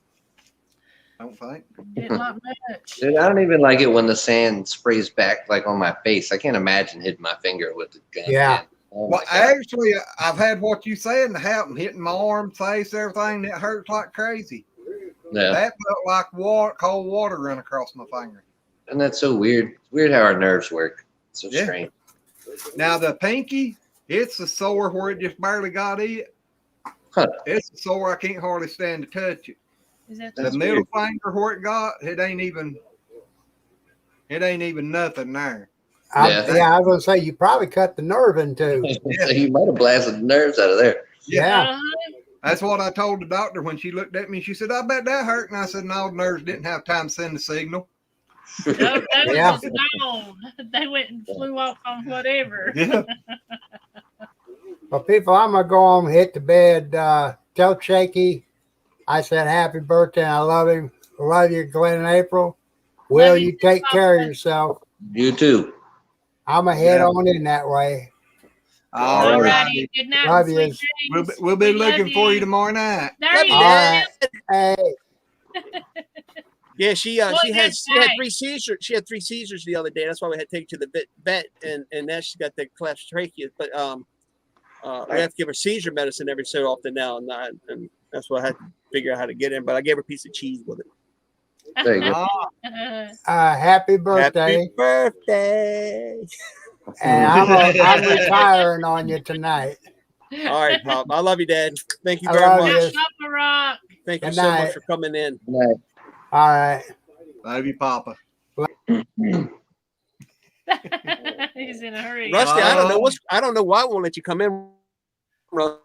I don't think. Didn't like much. Dude, I don't even like it when the sand sprays back like on my face. I can't imagine hitting my finger with the gun. Yeah. man. Oh my Well, God. actually, I've had what you said happen, hitting my arm, face, everything. That hurts like crazy. Yeah. That felt like cold water running across my finger. And that's so weird. It's weird how our nerves work. It's so Yeah. strange. Now the pinky, it's a sore where it just barely got it. Huh. It's a sore I can't hardly stand to touch it. Is that The That's middle finger where it got, it ain't even nothing there. Yeah. Yeah, I was gonna say you probably cut the nerve in two. Yeah. So you might have blasted the nerves out of there. Yeah. That's what I told the doctor when she looked at me. She said, I bet that hurt. And I said, no, the nerves didn't have time to send the signal. No, that Yeah. was just gone. They went and flew off on whatever. Yeah. Well, people, I'm gonna go home, hit the bed. Tell Shaky I said happy birthday. I love him. Love you, Glenn and April. Will you you too, take care of Papa. yourself? You too. I'm gonna head Yeah. on in that way. All All right. righty. Good night. Love Sweet yous. dreams. We'll be We love looking for you tomorrow night. There Love you you, go. All right. Hey, Yeah, she What had did 3 seizures. She had 3 seizures the other day. That's why we had to take her to the vet, and now she's got the collapsed trachea. But we have to give her seizure medicine every so often now, and that's why I had to figure out how to get in. But I gave her a piece of cheese with it. There you go. happy birthday. Happy birthday! And I'm retiring on you tonight. All right, Pop. I love you, Dad. Thank you I very love much. you. Papa Rock. Thank you Good so much night. for coming in. Night. All right. Love you, Papa. He's in a hurry. Rusty, I don't know why I won't let you come in. Rusty,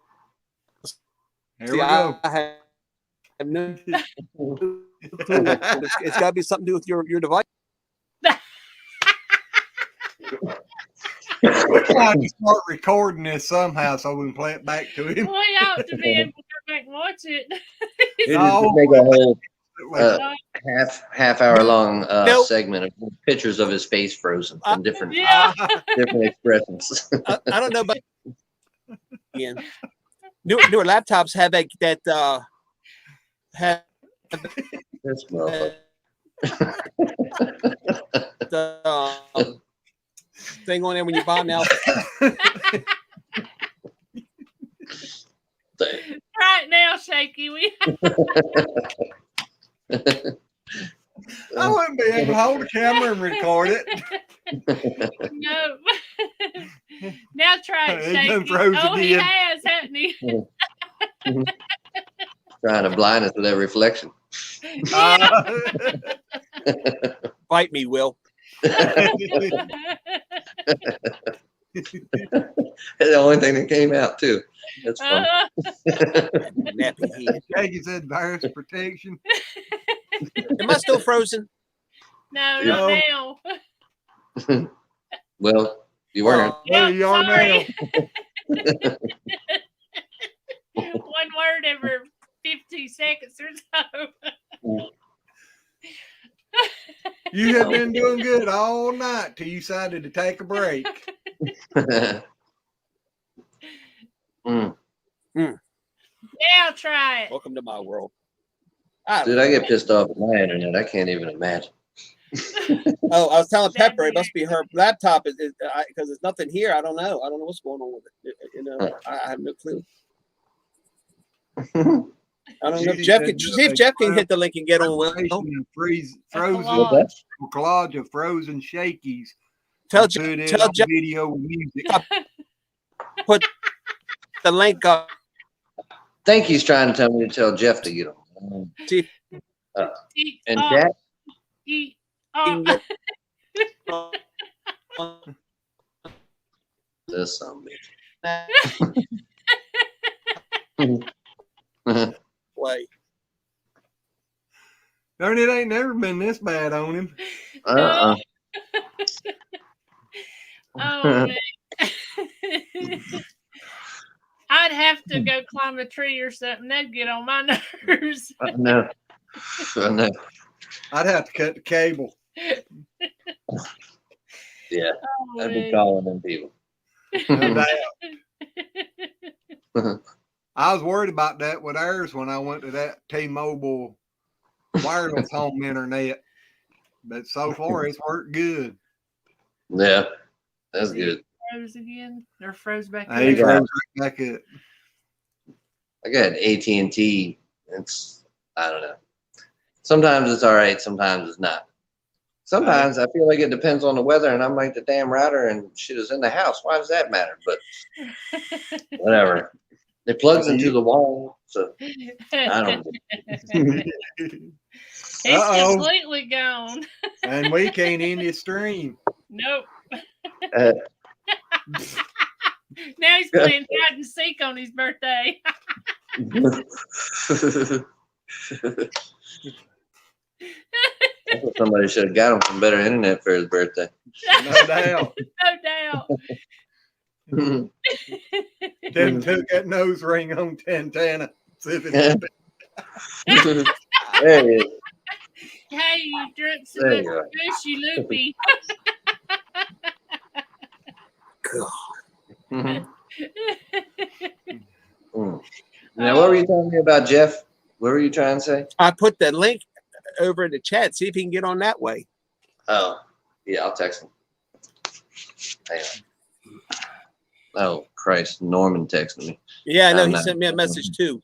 Here we go. I have no clue. It's got to be something to do with your device. We're trying to start recording this somehow so we can play it back to him. We ought to be able to come back and watch it. We just No. make a whole Uh, half hour long Nope. segment of pictures of his face frozen from different Yeah. different expressions. I don't know about again. Newer laptops have that have This motherfucker. the thing on there when you buy them now. Right now, Shaky. We I wouldn't be able to hold the camera and record it. no. Now try it, He done Shaky. froze Oh, he again. has, hasn't he? Trying to blind us with every reflection. Bite me, Will. The only thing that came out too. That's fun. Nappy head. Jackie said virus protection. Am I still frozen? No, No. not now. Well, you weren't. There you are sorry. now. One word every 50 seconds or so. You have been doing good all night till you decided to take a break. Mm. Now try it. Welcome to my world. Dude, I get pissed off at my internet. I can't even imagine. Oh, I was telling That Pepper it must be her laptop because there's nothing here. I don't know. I don't know what's going on with it. You know, I have no clue. I don't know. Judy Jeff said can no, see if they Jeff can hit the link and get on with it. Frozen What's that? collage of frozen shakies. Tell and Jeff, put it tell on Jeff video with music. put the link up. think he's trying to tell me to tell Jeff to get on. See And Jack, if he can get on this son that of way. Darn, it ain't never been this bad on him. uh-uh. Oh man. I'd have to go climb a tree or something. That'd get on my nerves. I know. I know. I'd have to cut the cable. Yeah, Oh, I'd be man. calling them people. No doubt. I was worried about that with ours when I went to that T-Mobile wireless home internet, but so far it's worked good. Yeah, that's good. Froze again. Or froze back Hey, you go. froze right back up. I got AT&T. It's, I don't know. Sometimes it's all right. Sometimes it's not. Sometimes I feel like it depends on the weather, and I'm like the damn router and shit is in the house. Why does that matter? But whatever. It plugs into the wall, so I don't. It's Uh-oh. completely gone. And we can't end the stream. Nope. Uh, Now he's playing hide and seek on his birthday. Somebody should have got him some better internet for his birthday. No doubt. No doubt. Tim took that nose ring on Tantana. See if Yeah. it's There he is. Hey, you drunk so There much you are. fishy loopy. Mhm. Mm. Now, what were you telling me about Jeff? What were you trying to say? I put the link over in the chat. See if he can get on that way. Oh, yeah, I'll text him. Hang on. Oh, Christ. Norman texted me. Yeah, I know. I'm He not- sent me a message too.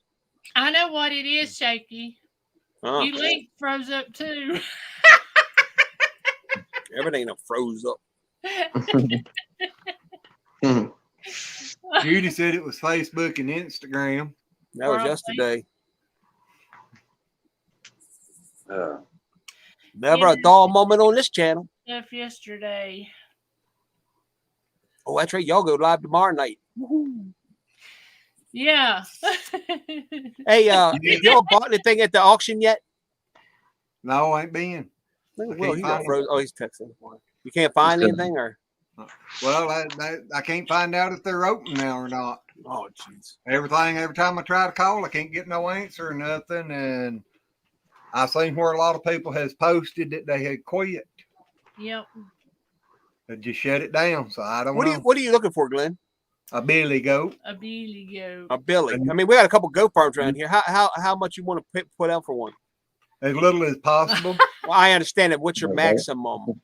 I know what it is, Shaky. Oh, You link froze up too. everything done froze up. Judy said it was Facebook and Instagram. That was Probably. yesterday. Oh. Never a dull moment on this channel. Stuff yesterday. Oh, that's right. Y'all go live tomorrow night. Yeah. Hey, y'all bought anything at the auction yet? No, ain't been. Well, he find got it. froze. Oh, he's texting. You can't find He's anything, or Well, I can't find out if they're open now or not. oh, jeez. Every time I try to call, I can't get no answer or nothing. And I seen where a lot of people has posted that they had quit. Yep. They just shut it down. So I don't What know. are you looking for, Glenn? A billy goat. A billy goat. A Billy. I mean, we got a couple goat farms around here. How much you want to put out for one? As little as possible. Well, I understand it. What's your Okay. maximum?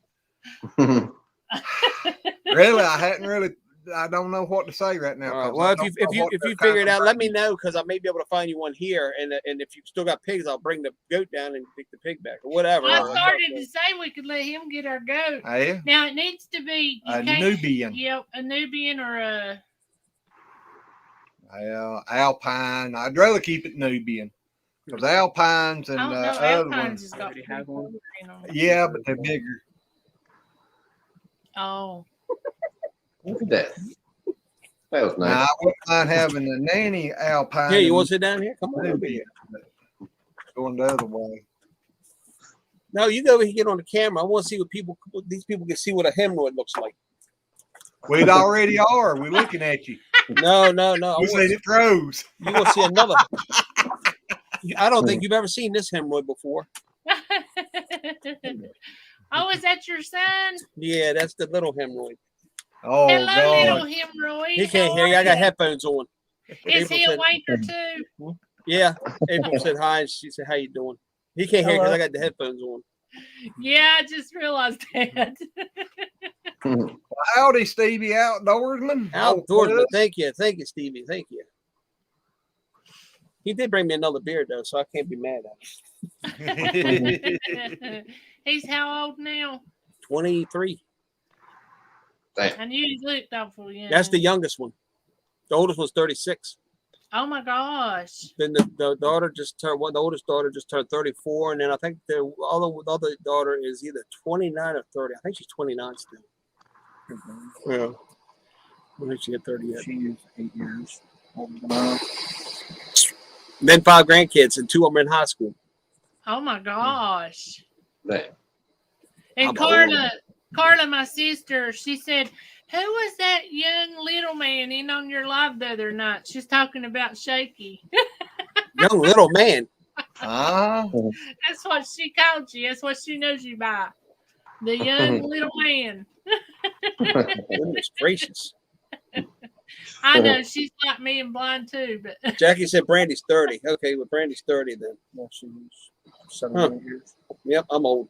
Really, I don't know what to say right now. All right. 'cause Well, I if don't know you what they're figure it out, let concentrating. me know because I may be able to find you one here. And if you still got pigs, I'll bring the goat down and take the pig back or whatever. I started to say we could let him get our goat. Yeah, Now it needs to be you a can't- Nubian, Yep, a Nubian or a Alpine. I'd rather keep it Nubian because Alpines and I don't know. other Alpines ones. has got already have one. in 'em. Yeah, but they're bigger. Oh, Look at that. That was Now, nice. I wouldn't mind having a nanny Alpine. Here, you and want to sit down here? Come on. Over Nubian, here. but going the other way. No, you go over here, get on the camera. I want to see what these people can see what a hemorrhoid looks like. We already are. We're looking at you. No. I We want said it froze. you want to see another. I don't think you've ever seen this hemorrhoid before. oh, is that your son? Yeah, that's the little hemorrhoid. Oh Hello, little God! hemorrhoid. He can't How hear you. are I got ya? headphones on. Is he a April said- wanker too? Yeah, April said hi, and she said, "How you doing?" He can't hear because Hello. I got the headphones on. Yeah, I just realized that. Howdy, Stevie Outdoorsman. Outdoorsman. Thank you, Stevie. Thank you. He did bring me another beer though, so I can't be mad at him. He's how old now? 23. I knew he looked awful young. That's the youngest one. The oldest one's 36. Oh my gosh. Then the daughter just turned the oldest daughter just turned 34, and then I think the other daughter is either 29 or 30. I think she's 29 still. Yeah. I don't think she hit 30 yet. She is 8 years older than I. Then 5 grandkids, and 2 of them in high school. Oh my gosh. Right. And I'm Carla, my sister, she said, "Who was that young little man in on your live the other night?" She's talking about Shaky. Young little man. Ah, That's what she called you. That's what she knows you by. The young little man. Goodness gracious. I know she's like me and blind too, but Jackie said Brandy's 30. Okay, well, Brandy's 30 then. Well, she was 7 years. Yep, I'm old.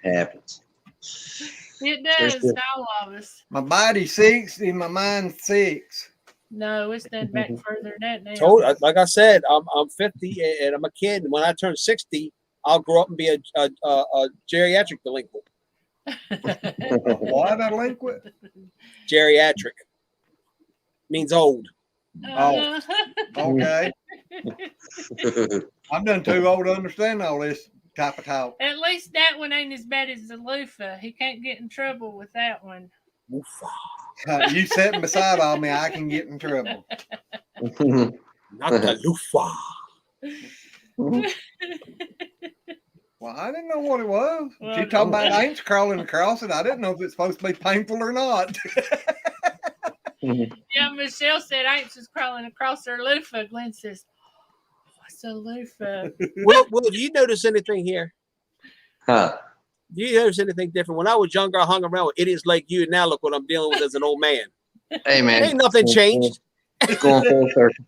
Happens. it does good. to all of us. my body's 60, my mind's 6. No, it's done back further than that now. Like I said, I'm 50 and I'm a kid. And when I turn 60, I'll grow up and be a geriatric delinquent. What a delinquent? Geriatric means old. Uh, Okay. I'm done too old to understand all this type of talk. At least that one ain't as bad as the loofah. He can't get in trouble with that one. You sitting beside all me, I can get in trouble. Not the loofah. Well, I didn't know what it was. Well, She talking about ants crawling across it. I didn't know if it's supposed to be painful or not. Yeah, Michelle said ants was crawling across her loofah. Glenn says, "What's a loofah?" Will, do you notice anything here? Huh. Do you notice anything different? When I was younger, I hung around with idiots like you, and now look what I'm dealing with as an old man. Hey man, Ain't nothing changed. Going full circle.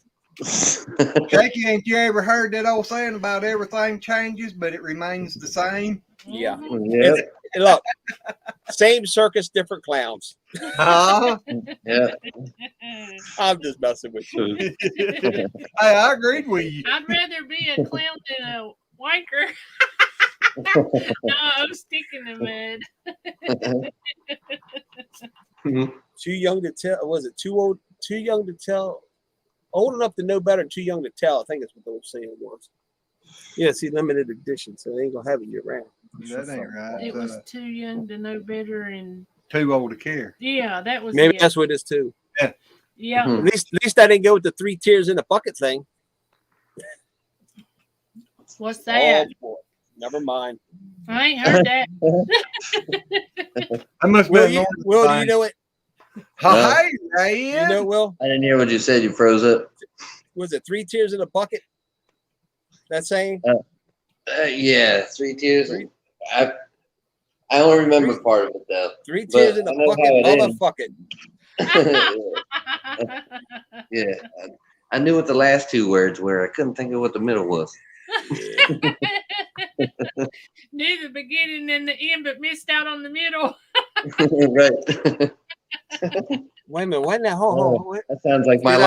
Jackie, ain't you ever heard that old saying about everything changes, but it remains the same? Yeah. Mhm. Yep. Look, same circus, different clowns. Huh? Yeah. I'm just messing with you. Hey, I agreed with you. I'd rather be a clown than a wanker. No, I'm sticking the mud. Too young to tell. Was it too old? Too young to tell. Old enough to know better, too young to tell. I think that's what the old saying was. Yeah, see, limited edition, so they ain't gonna have it year round. That ain't right. It was too young to know better, and Too old to care. yeah, that was Maybe it. that's what it is too. Yeah, Mhm. At least I didn't go with the 3 tiers in the bucket thing. what's that? Oh, boy. Never mind. I ain't heard that. I must be Will, a you, normal Will, do thing. you know it? Hey, You Ryan. know, Will? I didn't hear what you said. You froze up. Was it 3 tiers in a bucket? That saying? Yeah, 3 tiers. I only remember part of it though. 3 tiers in I a know bucket, how it ends. motherfucking. Yeah. I knew what the last 2 words were. I couldn't think of what the middle was. Knew the beginning and the end, but missed out on the middle. Right. Wait a minute. Wait now. Hold on. That sounds like my Did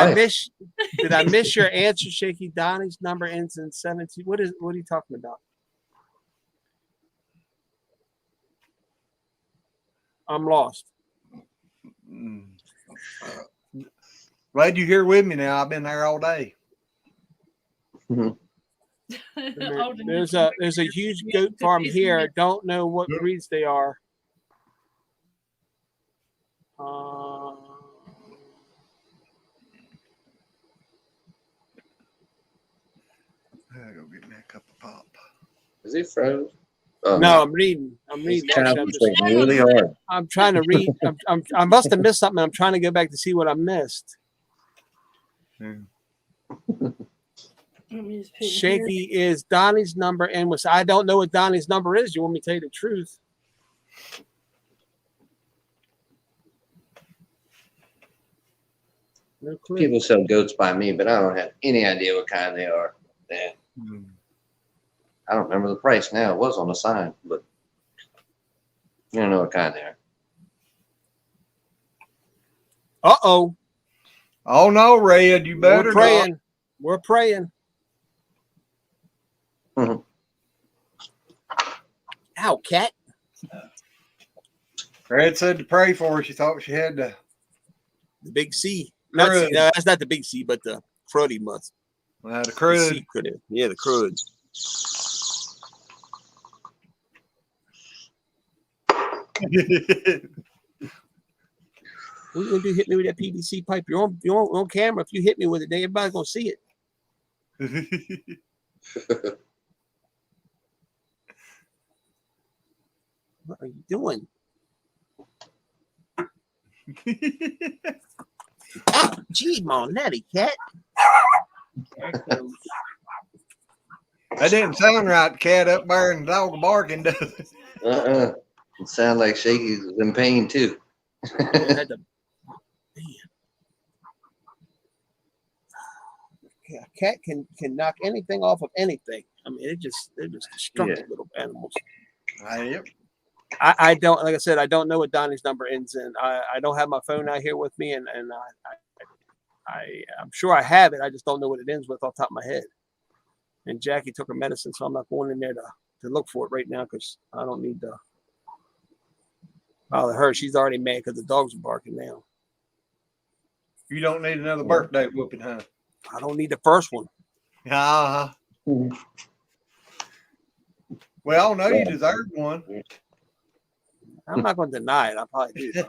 I life. miss your answer, Shaky? Donnie's number ends in 17. What are you talking about? I'm lost. Glad you're here with me now. I've been there all day. Old enough There's to a huge goat farm here. Don't know what breeds they are. I go get me a cup of pop. Is he froze? Oh, No, I'm reading. He's Actually, I'm, concentrating really hard. I'm trying to read. I must have missed something. I'm trying to go back to see what I missed. Let me just put it here. Shaky is Donnie's number, and was I don't know what Donnie's number is. You want me to tell you the truth? No clue. People sell goats by me, but I don't have any idea what kind they are. Yeah. I don't remember the price now. It was on the sign, but you don't know what kind they are. Uh-oh. Oh no, Red, you better We're praying. We're praying. Mhm. Ow, cat. not. Red said to pray for her. She thought she had to. The big C. Not, Crud. no, that's not the big C, but the cruddy must. The The crud. C crud. Yeah, the crud. What are you gonna do? Hit me with that PVC pipe? You're on camera. If you hit me with it, then everybody's gonna see it. What are you doing? Gee, Monetti, cat. That didn't sound right. The cat up there and the dog barking, does it? It sounds like Shaky's in pain too. Had to- Man. Yeah, a cat can knock anything off of anything. I mean, they're just destructive little animals. Yep. I don't, like I said, I don't know what Donnie's number ends in. I don't have my phone out here with me, and I'm sure I have it. I just don't know what it ends with off the top of my head. And Jackie took her medicine, so I'm not going in there to look for it right now because I don't need to bother her. She's already mad because the dogs are barking now. You don't need another birthday whooping, huh? I don't need the first one. Uh-huh. Well, no, you deserve one. I'm not going to deny it. I probably do.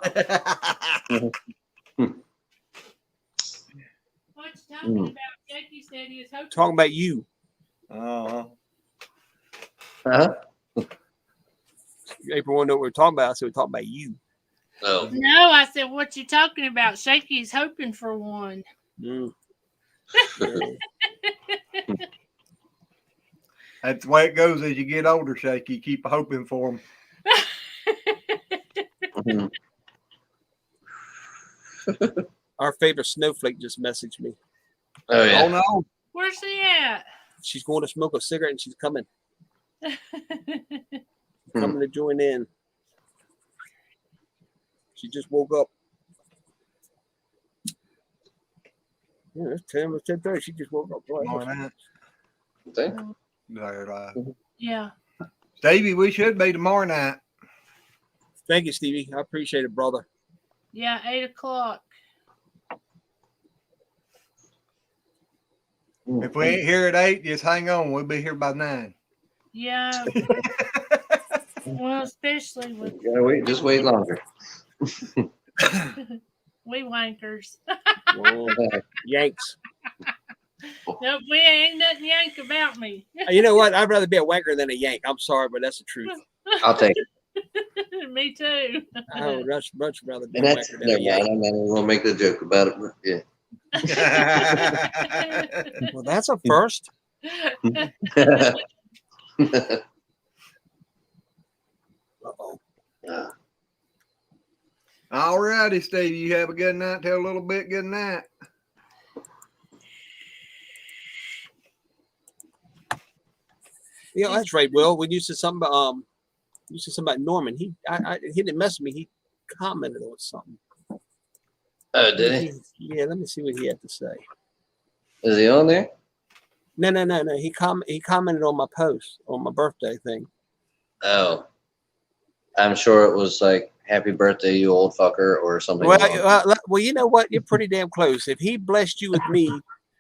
What you talking about? Jackie said he was hoping. Talking about you. Uh-huh. Huh? April won't know what we're talking about. I said we're talking about you. Oh. No, I said, what you talking about? Shaky's hoping for one. Mm. That's the way it goes as you get older, Shaky. Keep hoping for them. Mhm. Our favorite snowflake just messaged me. Oh yeah. Oh, no. Where's she at? She's going to smoke a cigarette and she's coming to join in. She just woke up. Yeah, it's 10:30. She just woke up. Boy, Tomorrow night. Yeah. Stevie, we should be tomorrow night. Thank you, Stevie. I appreciate it, brother. Yeah, 8:00. If we ain't here at 8, just hang on. We'll be here by 9. Yeah. Well, especially with Yeah, wait, just wait longer. we wankers. Well, Yanks. Nope, we ain't nothing yank about me. You know what? I'd rather be a wanker than a yank. I'm sorry, but that's the truth. I'll take it. Me too. I would much rather be And a that's wanker than a never mind. yank. I'm not even gonna make the joke about it. But yeah. Well, that's a first. Uh-oh. All righty, Stevie. You have a good night. Tell a little bit. Good night. Yeah, that's right, Will. When you said something about Norman, he didn't mess with me. He commented on something. Oh, did he? Yeah, let me see what he had to say. Is he on there? No. He commented on my post on my birthday thing. Oh, I'm sure it was like "Happy birthday, you old fucker" or something. Well, you know what? You're pretty damn close. If he blessed you with me,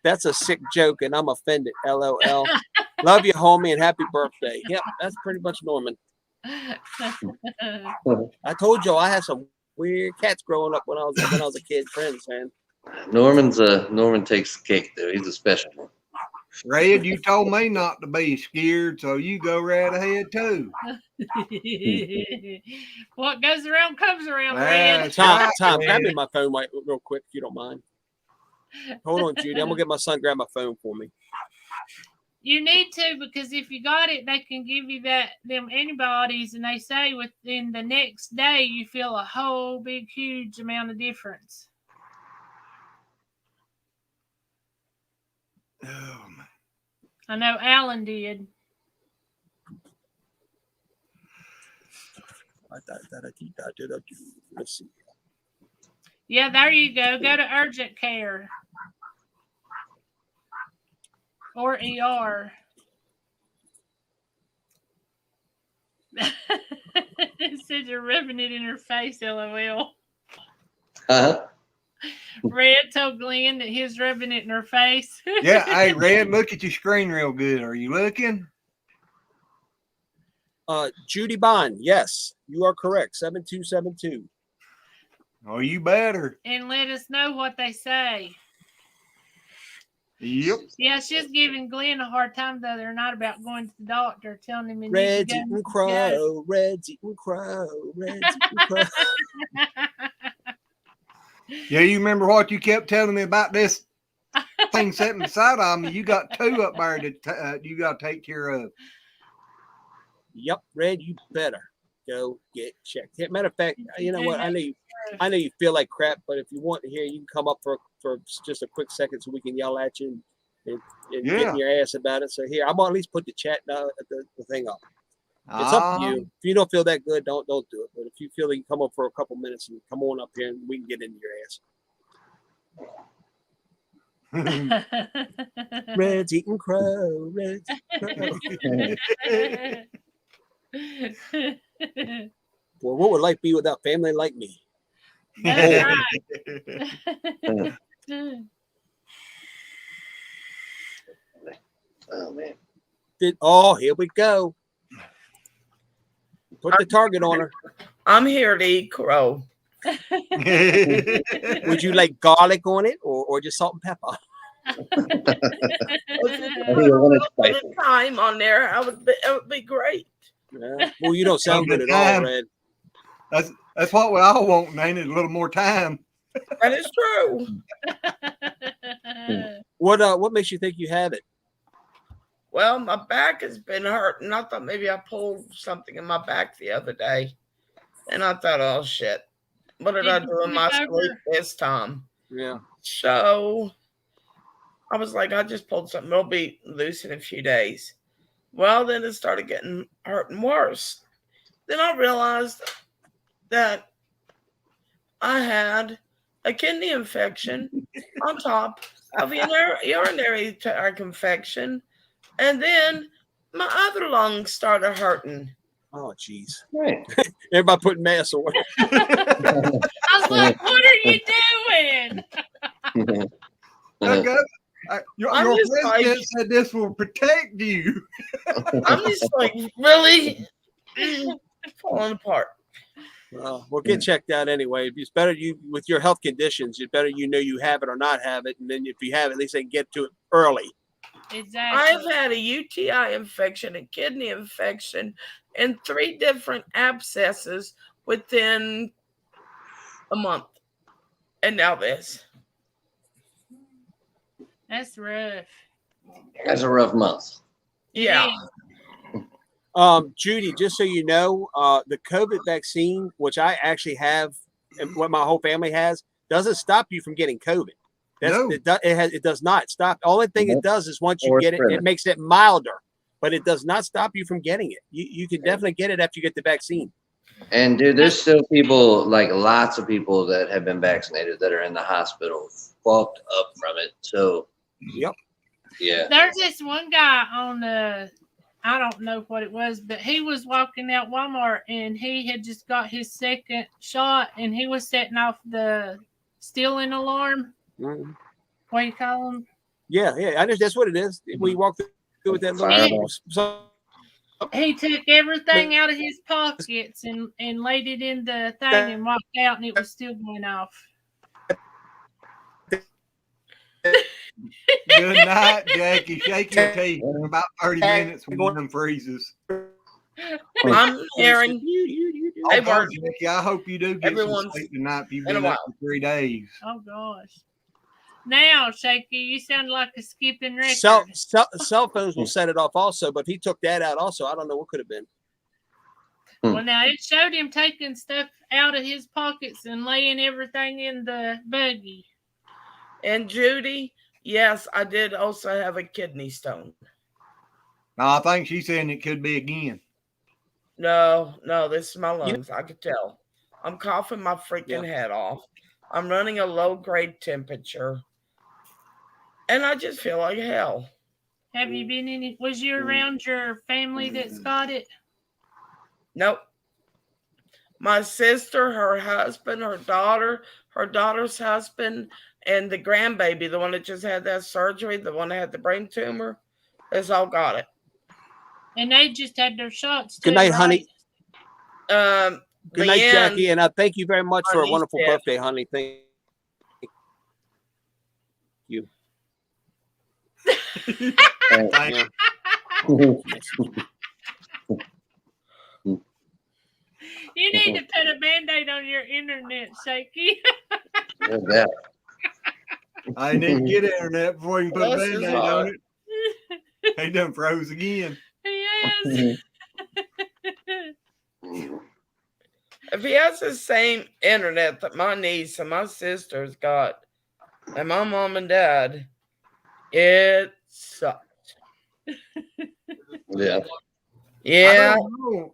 that's a sick joke, and I'm offended. LOL. Love you, homie, and happy birthday. Yep, that's pretty much Norman. I told you I had some weird cats growing up when I was a kid. Friends, man. Norman takes the cake though. He's a special one. Red, you told me not to be scared, so you go right ahead too. What goes around comes around, Red. That's Tom, right, grab Red. me my phone real quick if you don't mind. Hold on, Judy. I'm gonna get my son to grab my phone for me. You need to, because if you got it, they can give you them antibodies, and they say within the next day you feel a whole big huge amount of difference. Oh, man. I know Alan did. Let's see. Yeah, there you go. Go to urgent care or ER. It says you're rubbing it in her face, LOL. Uh-huh. Red told Glenn that he was rubbing it in her face. Yeah, hey, Red, look at your screen real good. Are you looking? Judy Bond, yes, you are correct. 7272. Oh, you better. And let us know what they say. Yep. Yeah, she's giving Glenn a hard time the other night about going to the doctor, telling him he needs Red's to eating go. crow. Red's eating crow. Red's eating crow. Yeah, you remember what you kept telling me about this thing sitting beside of me? You got two up there that you got to take care of. Yep, Red, you better go get checked. Matter of fact, you know what? I know you feel like crap, but if you want to hear, you can come up for just a quick second so we can yell at you and get in your ass about it. So here, I'm gonna at least put the chat the thing up. It's up to you. If you don't feel that good, don't do it. But if you feel like you come up for a couple minutes and come on up here and we can get into your ass. Red's eating crow. Red's eating crow. Boy, what would life be without family like me? That's right. Oh man. Here we go. Put the target on her. I'm here to eat crow. Would you like garlic on it or just salt and pepper? Put a thyme on there. It would be great. Yeah. Well, you don't sound good at all, Red. That's what we all want, ain't it? A little more time. That is true. What makes you think you have it? Well, my back has been hurting. I thought maybe I pulled something in my back the other day. And I thought, oh shit. What did I do in my sleep this time? Yeah. So I was like, I just pulled something. It'll be loose in a few days. Well, then it started hurting worse. Then I realized that I had a kidney infection on top of urinary tract infection. And then my other lungs started hurting. Oh, jeez. Right. Everybody putting masks on. I was like, what are you doing? Your just president said this will protect you. I'm just like really falling apart. Well, get checked out anyway. It's better with your health conditions. It's better you know you have it or not have it, and then if you have it, at least they can get to it early. Exactly. I've had a UTI infection, a kidney infection, and 3 different abscesses within a month. And now this. That's rough. That's a rough month. Yeah. Judy, just so you know, the COVID vaccine, which I actually have, and what my whole family has, doesn't stop you from getting COVID. No. It does not stop. The only thing it does is once you get it, it makes it milder, but it does not stop you from getting it. You can definitely get it after you get the vaccine. And dude, there's still people, like lots of people that have been vaccinated that are in the hospital fucked up from it. So, yep. Yeah. There's this one guy on the, I don't know what it was, but he was walking out Walmart and he had just got his second shot and he was setting off the stealing alarm. Mm-hmm. What do you call them? Yeah. I just, that's what it is. We walk through with that little. He took everything out of his pockets and laid it in the thing and walked out, and it was still going off. Good night, Jackie. Shake your teeth. In about 30 minutes when one freezes. I'm hearing. Hey, Jackie, I hope you do get some sleep tonight if you've been up for 3 days. Oh, gosh. Now, Shaky, you sound like a skipping record. Cell phones will set it off also, but if he took that out also, I don't know what could have been. Well, now it showed him taking stuff out of his pockets and laying everything in the buggy. And Judy, yes, I did also have a kidney stone. No, I think she's saying it could be again. No, this is my lungs. I could tell. I'm coughing my freaking head off. I'm running a low grade temperature. And I just feel like hell. Have you been any? Was you around your family that's got it? Nope. My sister, her husband, her daughter's husband, and the grandbaby, the one that just had that surgery, the one that had the brain tumor, has all got it. And they just had their shots. Good too, night, right? honey. Good night, Leanne, Jackie, and thank you very much for a Honey's wonderful dead. birthday, honey. Thank you. Thank Yeah. You need to put a band-aid on your internet, Shaky. Yeah. I need to get internet before you can put a Bless his band-aid on heart. it. He done froze again. Yes. If he has the same internet that my niece and my sister's got, and my mom and dad, it sucks. Yeah. Yeah.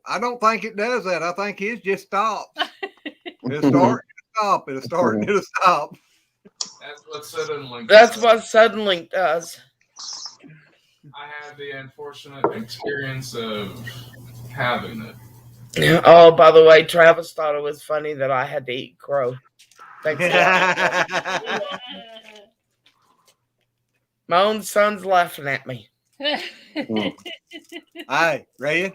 I don't think it does that. I think it just stops. It'll start, it'll stop. It'll start, it'll stop. That's what Suddenlink. That's what Suddenlink does. I had the unfortunate experience of having it. Oh, by the way, Travis thought it was funny that I had to eat crow. Thanks a lot. My own son's laughing at me. Hey, Ray,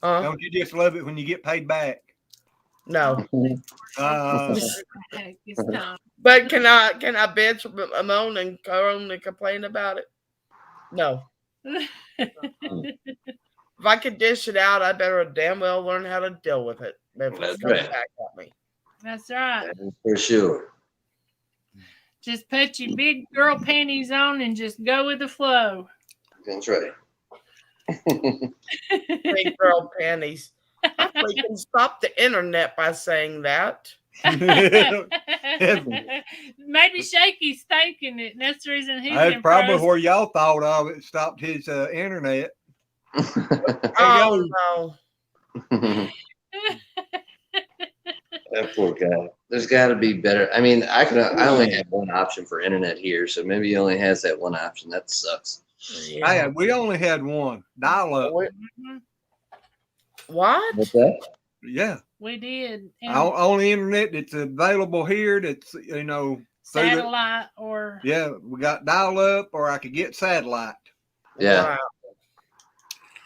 Huh? don't you just love it when you get paid back? No. It's time. But can I bitch, moan, and groan and complain about it? No. If I could dish it out, I better damn well learn how to deal with it. If it That's comes right. back at me. That's right. For sure. Just put your big girl panties on and just go with the flow. That's right. Big girl panties. I freaking stopped the internet by saying that. Maybe Shaky's thinking it, and that's the reason he's That's in probably frozen. where y'all thought of it. Stopped his internet. Oh no. That poor guy. There's got to be better. I mean, I only have one option for internet here, so maybe he only has that one option. That sucks. Hey, we only had one dial up. Mhm. What? What's that? Yeah, We did. And only internet that's available here. That's through the- satellite or yeah, we got dial up, or I could get satellite, Yeah. Wow.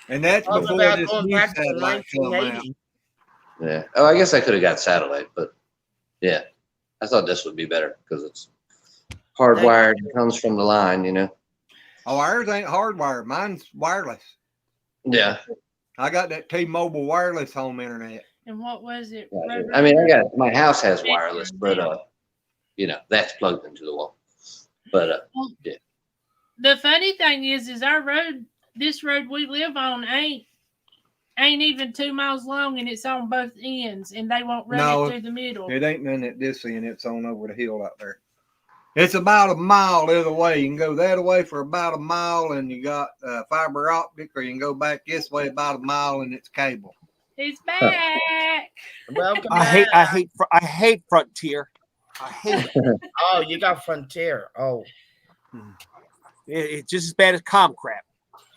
and that's I was before about this going new back to satellite come out. 1980. Yeah. Oh, I guess I could have got satellite, but yeah, I thought this would be better because it's hardwired. It comes from the line. Oh, ours ain't hardwired. Mine's wireless. Yeah. I got that T-Mobile wireless home internet. and what was it? Gotcha. I mean, my house has wireless, but that's plugged into the wall. But The funny thing is our road, this road we live on ain't even 2 miles long, and it's on both ends, and they won't run No, it through the middle. it ain't none at this end. It's on over the hill out there. It's about a mile the other way. You can go that way for about a mile, and you got fiber optic, or you can go back this way about a mile, and it's cable. He's back. Welcome I back. hate Frontier. I hate it. Oh, you got Frontier. Oh. It's just as bad as Comcrap.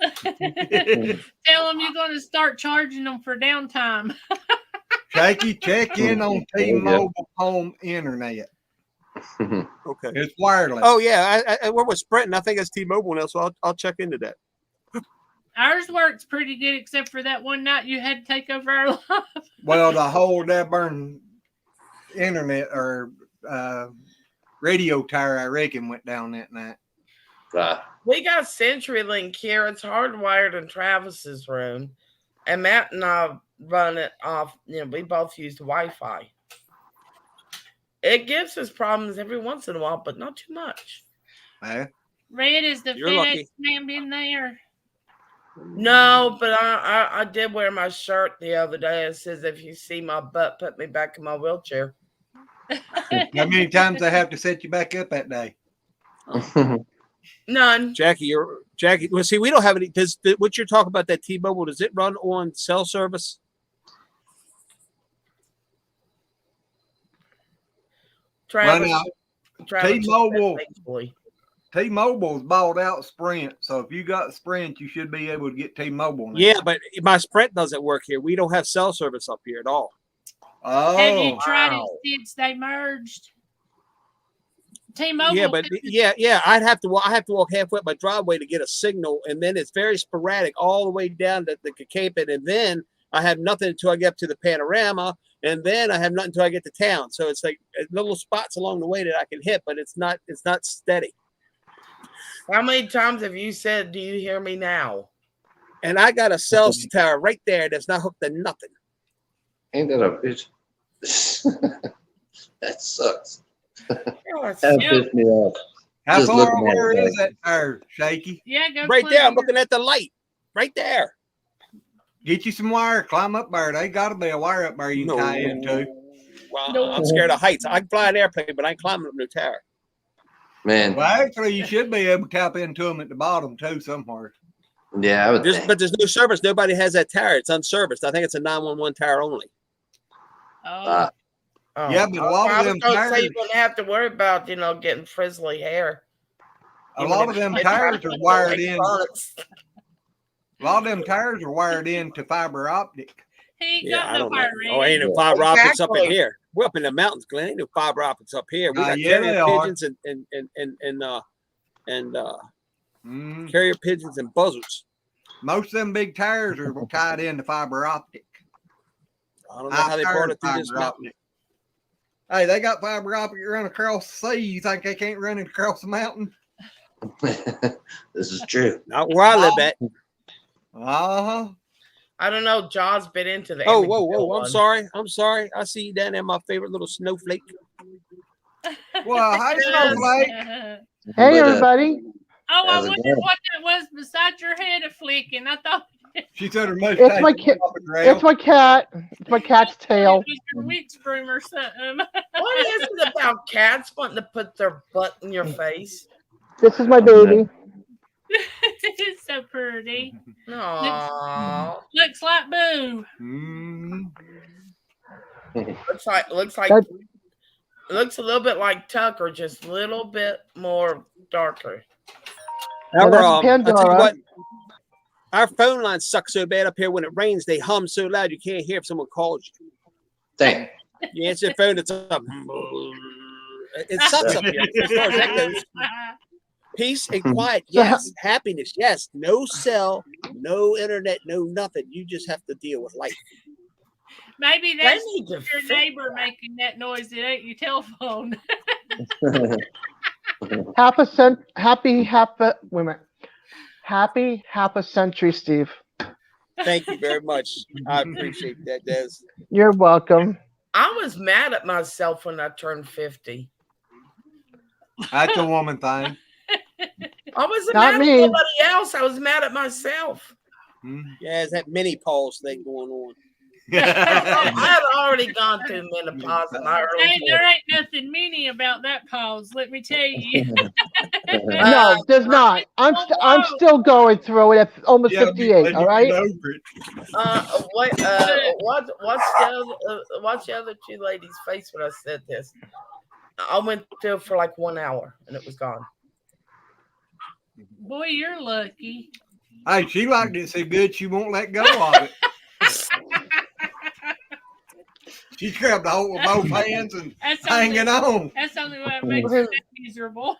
Tell them you're going to start charging them for downtime. Shaky, check in on There you go. T-Mobile home internet. Okay. It's wireless. Oh yeah, I we're with Sprint, and I think it's T-Mobile now, so I'll check into that. Ours works pretty good, except for that one night you had to take over our life. Well, the whole that burn internet or radio tower, I reckon, went down that night. We got CenturyLink here. It's hardwired in Travis's room. And Matt and I run it off. We both use Wi-Fi. It gives us problems every once in a while, but not too much. Eh? Red, is the You're FedEx lucky. man been there? No, but I did wear my shirt the other day. It says, if you see my butt, put me back in my wheelchair. How many times I have to set you back up that day? None. Jackie. Well, see, we don't have any. What you're talking about, that T-Mobile, does it run on cell service? Travis. now, Travis T-Mobile- faithfully. T-Mobile's bought out Sprint, so if you got Sprint, you should be able to get T-Mobile now. Yeah, but my Sprint doesn't work here. We don't have cell service up here at all. Have you Oh, tried wow. it since they merged? T-Mobile. Yeah, but yeah, I have to walk halfway up my driveway to get a signal, and then it's very sporadic all the way down to the Capon, and then I have nothing until I get up to the Panorama, and then I have nothing until I get to town. So it's like little spots along the way that I can hit, but it's not steady. How many times have you said, "Do you hear me now"? And I got a cell tower right there that's not hooked to nothing. Ain't that a bitch? That sucks. Oh, it's- That Yeah. pissed me off. how Just far looking at over it, is that tire, Shaky? Yeah, go Right clean there, I'm your- looking at the light. Right there. Get you some wire, climb up there. They got to be a wire up there you can tie into. Well, No. I'm scared of heights. I can fly an airplane, but I ain't climbing up no tower. Man, Well, actually, you should be able to tap into them at the bottom too, somewhere. yeah, I would think. But there's no service. Nobody has that tower. It's unserviced. I think it's a 911 tower only. Oh, Oh. Yeah, but a lot of I was them gonna say tires- you wouldn't have to worry about, getting frizzly hair. A lot of them tires are wired in. Electronics. A lot of them tires are wired into fiber optic. he ain't Yeah, got I no don't know. fire Oh, ain't no Yeah. fiber optics up in Exactly. here. We're up in the mountains, Glenn. Ain't no fiber optics up here. We got Yeah, they carrier are. pigeons and Mm. carrier pigeons and buzzards. Most of them big tires are tied into fiber optic. I don't know how they brought it through this Fiber mountain. optic. Hey, they got fiber optic run across the sea. You think they can't run it across the mountain? This is true. Not where I live at. Uh-huh. I don't know. Jaws bit into the. Oh, Amityville whoa. I'm one. sorry. I'm sorry. I see you down there, my favorite little snowflake. Well, hey, Snowflake. oh, Hey, But, everybody. I How's it wondered going? what that was beside your head a flicking. I thought She said her mustache It's my was kid. off the trail. It's my cat. It's my cat's it tail. was your witch broom or something. What is it about cats wanting to put their butt in your face? This is my baby. It's so pretty. No, Looks like Boo. Mm. looks like That- looks a little bit like Tucker, just a little bit more darker. Well, that's I'll tell you Pandora. what, our phone lines suck so bad up here. When it rains, they hum so loud you can't hear if someone calls you. Damn. You answer the phone, it's up. It sucks up here as far as that goes. Peace and quiet, yes. Happiness, yes. No cell, no internet, no nothing. You just have to deal with life. Maybe They that's need to your fix neighbor making that noise. It ain't your telephone. Happy half a century, Steve. Thank you very much. I appreciate that, Des. You're welcome. I was mad at myself when I turned 50. That's a woman thing. I wasn't Not mad me. at nobody else. I was mad at myself. Mm. Yeah, it's that mini pause thing going on. I had already gone through menopause in my early Hey, there 40s. ain't nothing meany about that pause. Let me tell you. No, there's not. I'm still going through it at almost Yeah, 58. because All you right. get over it. What's the other two ladies' face when I said this? I went through it for like 1 hour and it was gone. Boy, you're lucky. Hey, she liked it so good she won't let go of it. She grabbed the hold with both hands and That's hanging on. That's only what makes you miserable.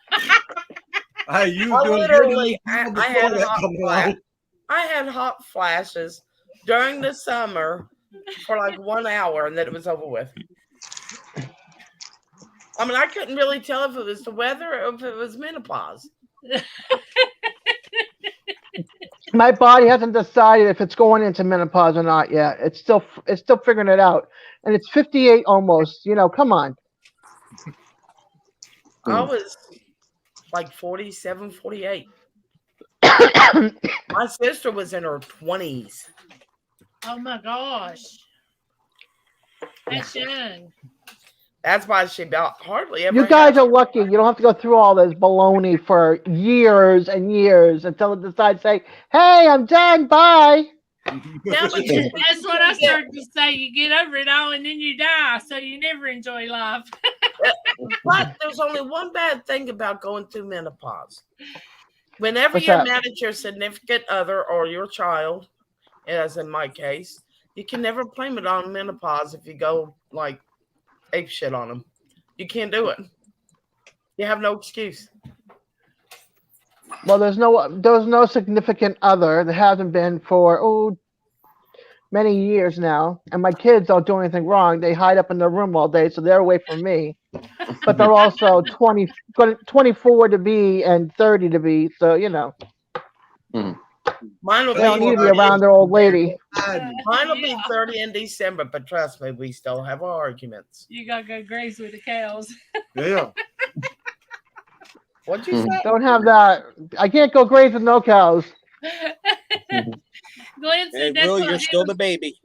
Hey, you I was doing literally, good I before had that hot come flash. along. I had hot flashes during the summer for like 1 hour and then it was over with. I mean, I couldn't really tell if it was the weather or if it was menopause. My body hasn't decided if it's going into menopause or not yet. It's still figuring it out, and it's 58 almost. You know, come on. I was like 47, 48. My sister was in her 20s. Oh my gosh. That's young. That's why she about hardly ever. You guys are lucky. You don't have to go through all this baloney for years and years until it decides to say, "Hey, I'm done. Bye." Yeah, but That's what I started to say. You get over it all and then you die, so you never enjoy life. But there's only one bad thing about going through menopause. Whenever What's you're that? mad at your significant other or your child, as in my case, you can never blame it on menopause if you go like ape shit on them. You can't do it. You have no excuse. Well, there's no significant other. There hasn't been for many years now. And my kids don't do anything wrong. They hide up in their room all day, so they're away from me. But they're also 24 to be and 30 to be. So Mine will they don't be need to be 30. around their old lady. Mine will be 30 in December, but trust me, we still have our arguments. You gotta go graze with the cows. Yeah. What'd you say? Don't have that. I can't go graze with no cows. Glenn Hey, said that's Will, what you're still the baby.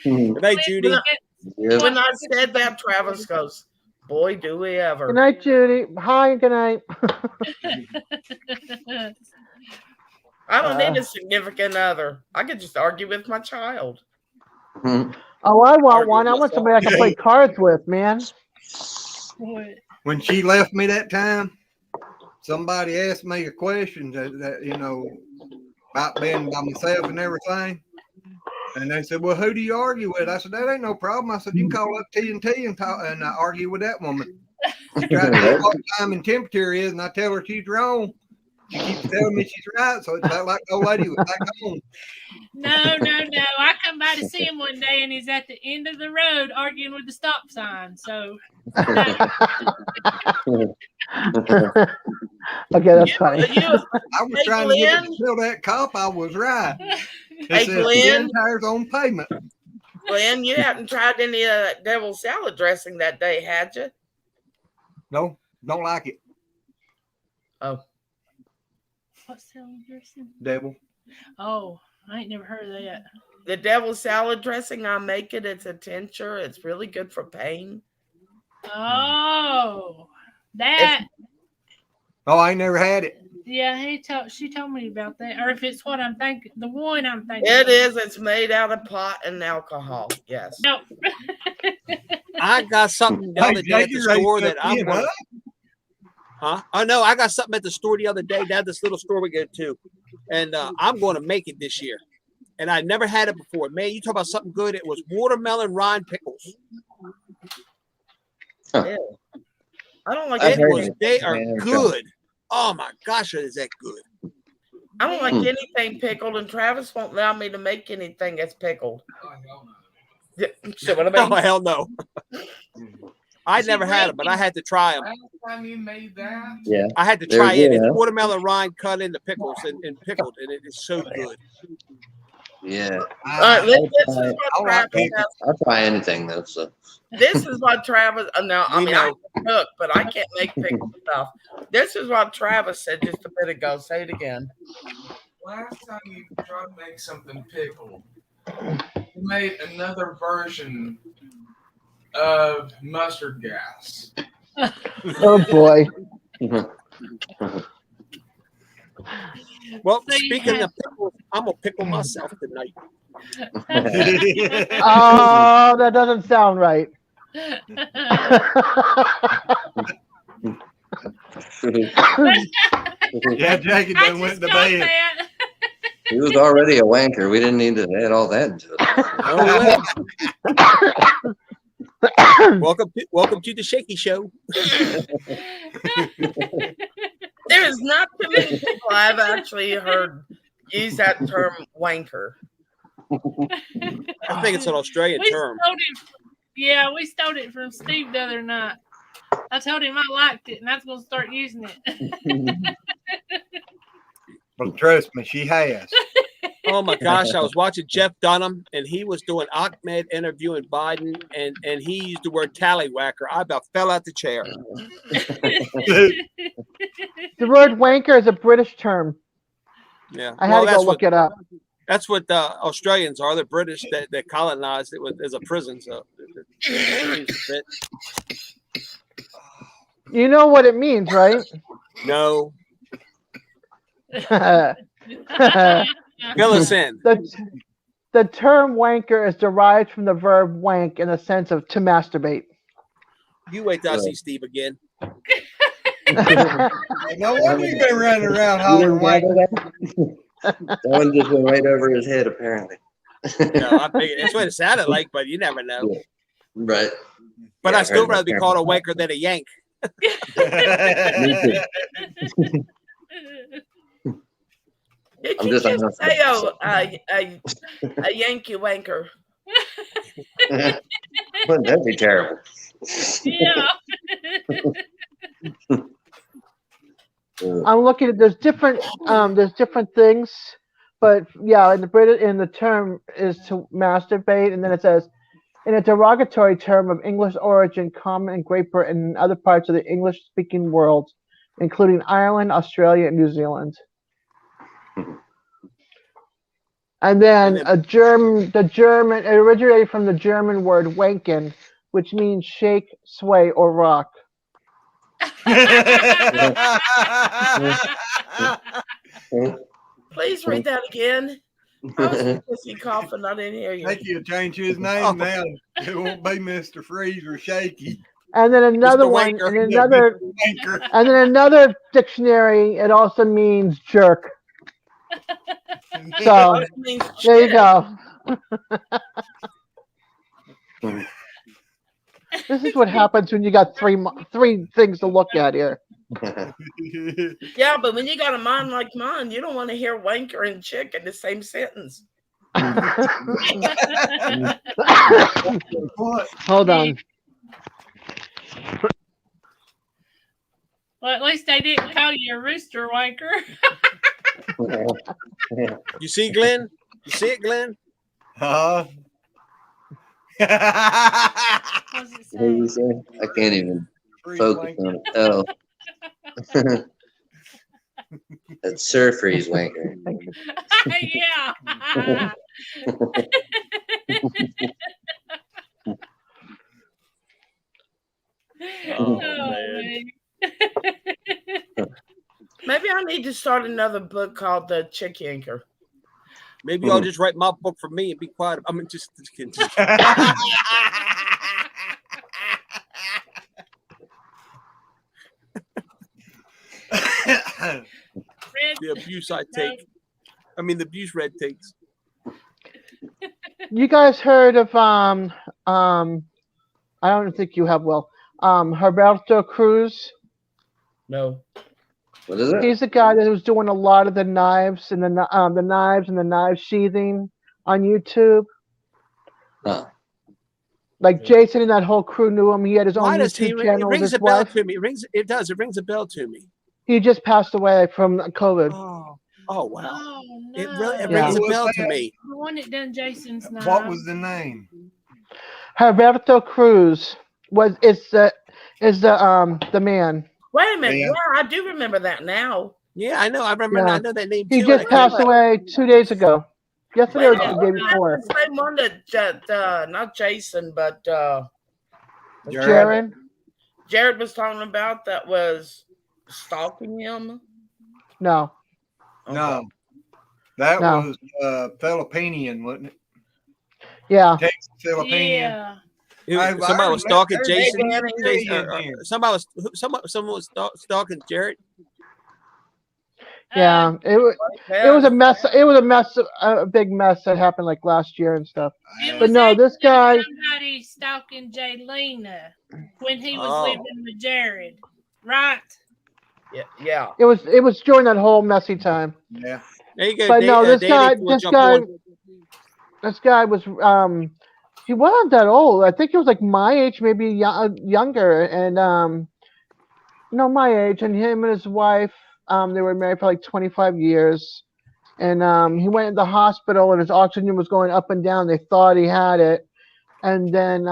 Mhm. Good night, Judy. Yeah. When I said that, Travis goes, "Boy, do we ever." Good night, Judy. Hi and good night. I don't need a significant other. I could just argue with my child. Mhm. Oh, I want Argue one. I with want myself. somebody I can play cards with, man. What? When she left me that time, somebody asked me a question that about being by myself and everything. And they said, "Well, who do you argue with?" I said, "That ain't no problem." I said, "You can call up T&T and talk and argue with that woman. She tries to know what time and temperature is, and I tell her she's wrong. She keeps telling me she's right, so it's about like the old lady was back home." No. I come by to see him one day, and he's at the end of the road arguing with the stop sign. So Okay, that's funny. I was Hey, trying to get her Glenn. to tell that cop I was right. Hey, It says Glenn. tires on payment. Glenn, you hadn't tried any of that devil salad dressing that day, had you? No, don't like it, Oh, what's salad dressing? devil. Oh, I ain't never heard of that. the devil salad dressing I make it's a tincture. It's really good for pain. Oh, that. Oh, I ain't never had it. Yeah, she told me about that. Or if it's what I'm thinking, the one I'm thinking. It of. is. It's made out of pot and alcohol. Yes. No. I got something the Hey, other day at Jackie the store raised that up I'm me, going huh? Huh? Oh no, I got something at the store the other day. Down this little store we go to, and I'm going to make it this year. And I never had it before. Man, you talk about something good. It was watermelon rind pickles. Yeah. I don't like I've It heard was. it. They are Man, good. Oh my gosh, is that good? I don't like anything pickled, and Travis won't allow me to make anything that's pickled. Oh, hell no. Yeah, see what I mean? Oh hell no. I She never had them, but I had to try them. Last time you made that, Yeah. I had to They're try it. good, It's huh? watermelon rind cut into pickles and pickled, and it is so good. Yeah. All right, this is I what like Travis pickles. has. I'll try anything though. So This is what Travis. Now, I We mean, I know. can cook, but I can't make pickled stuff. This is what Travis said just a bit ago. Say it again. last time you tried to make something pickled, you made another version of mustard gas. Oh boy. Well, So you speaking had- of pickles, I'm gonna pickle myself tonight. Oh, that doesn't sound right. Yeah, Jackie I done went just to got bed. that. He was already a wanker. We didn't need to add all that into it. Welcome to the Shaky Show. There is not too many people I've actually heard use that term wanker. I think it's an Australian We term. stole it. Yeah, we stole it from Steve the other night. I told him I liked it, and I was going to start using it. But trust me, she has. Oh my gosh, I was watching Jeff Dunham, and he was doing Ahmed interviewing Biden, and he used the word tallywhacker. I about fell out the chair. The word wanker is a British term. Yeah, I had to go that's look it up. That's what Australians are. The British that colonized it as a prison. So it fit. You know what it means, right? No, the, fill us in. the term wanker is derived from the verb wank in the sense of to masturbate. You wait till I see Steve again. No wonder you've been running around You hollering didn't white. gather that? That one just went right over his head, apparently. No, I figured that's what it sounded like, but you never know. Yeah. Right. But Yeah, I'd I've still heard rather be that called a term. wanker than a yank. Me too. You I'm can just a just hustler. say, a Yankee wanker. Wouldn't that be terrible? Yeah. I'm looking at there's different things, but yeah, in the term is to masturbate, and then it says in a derogatory term of English origin common in Great Britain and other parts of the English-speaking world, including Ireland, Australia, and New Zealand. And then the German it originated from the German word wanken, which means shake, sway, or rock. Please read that again. I was busy coughing. I didn't hear you. Thank you. Change his name now. It won't be Mr. Freeze or Shaky. And then another one, Wanker. and then another dictionary. It also means jerk. So It means there you shit. go. This is what happens when you got three things to look at here. Yeah, but when you got a mind like mine, you don't want to hear wanker and chick in the same sentence. Hold on. Well, at least they didn't call you a rooster wanker. You see, Glenn? You see it, Glenn? Huh? What's it What did you say? say? I can't even Freeze focus wanker. on it. Oh. That's Sir Freeze Wanker. Yeah. Oh, Oh, man. Maybe I need to start another book called The Chick Yanker. Maybe y'all just write my book for me and be quiet. I mean, just kidding. Red, The abuse I take. I mean, the abuse Red takes. You guys heard of I don't think you have, Will. Herberto Cruz. No. What is it? He's the guy that was doing a lot of the knives and the knives and the knife sheathing on YouTube. Oh. Like Jason and that whole crew knew him. He had his own Why does he? YouTube It channel with rings his a bell wife. to me. It does. It rings a bell to me. He just passed away from COVID. Oh wow! oh no! It really it Yeah. rings a Who was bell to that? me. The one that done Jason's knife. What was the name? Herberto Cruz is the man. Wait a minute. Yeah. Yeah, I do remember that now. Yeah, I know. I remember. Yeah. I know that name He too. just and I passed away 2 days ago. Yesterday or Wait, the day before. That's the same one that not Jason, but Jared? Jared was talking about that was stalking him. No. No. That No. was Philippinian, wasn't it? Yeah. Texas Philippinian. Yeah. It- I somebody was stalking remember Jason. that. Someone was stalking Jared. Yeah. It was a mess. It was a mess, a big mess that happened like last year and stuff. It But was no, this guy, actually somebody stalking Jaylena when he was Oh. living with Jared, right? Yeah. it was during that whole messy time. Yeah. There you go. But no, this Danny, guy, this guy was he wasn't that old. I think he was like my age, maybe younger, and no, my age. And him and his wife, they were married for like 25 years. And he went to the hospital, and his oxygen was going up and down. They thought he had it, and then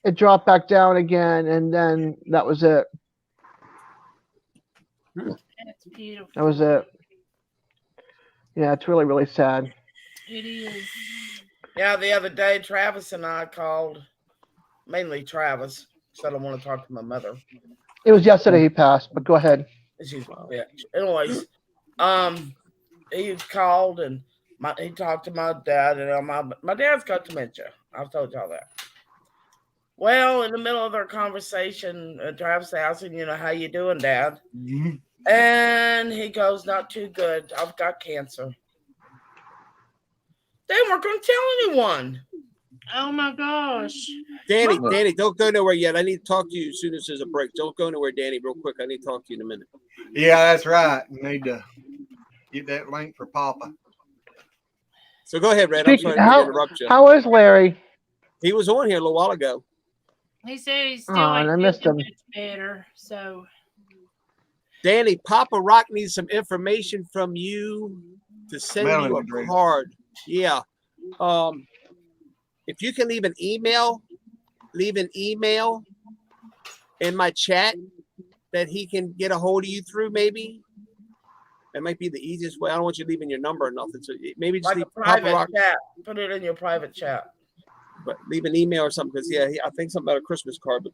it dropped back down again, and then that was it. That's beautiful. That was it. Yeah, it's really, really sad. It is. Yeah, the other day, Travis and I called, mainly Travis, because I don't want to talk to my mother. It was yesterday he passed, but go ahead. She's yeah. Anyways, he called and he talked to my dad, and my dad's got dementia. I've told y'all that. Well, in the middle of their conversation, Travis asked him, how you doing, Dad? And he goes, not too good. I've got cancer. They weren't going to tell anyone. Oh my gosh. Danny, don't go nowhere yet. I need to talk to you as soon as there's a break. Don't go nowhere, Danny, real quick. I need to talk to you in a minute. Yeah, that's right. You need to get that link for Papa. So go ahead, Red. I'm sorry to interrupt you. How is Larry? He was on here a little while ago. He said he's still and I missed him. better. So Danny, Papa Rock needs some information from you to send Mailing you a address. card. Yeah. If you can leave an email in my chat that he can get a hold of you through, maybe. That might be the easiest way. I don't want you leaving your number or nothing. So maybe just Like leave a private Papa Rock, chat. Put it in your private chat. but leave an email or something. Because I think something about a Christmas card. But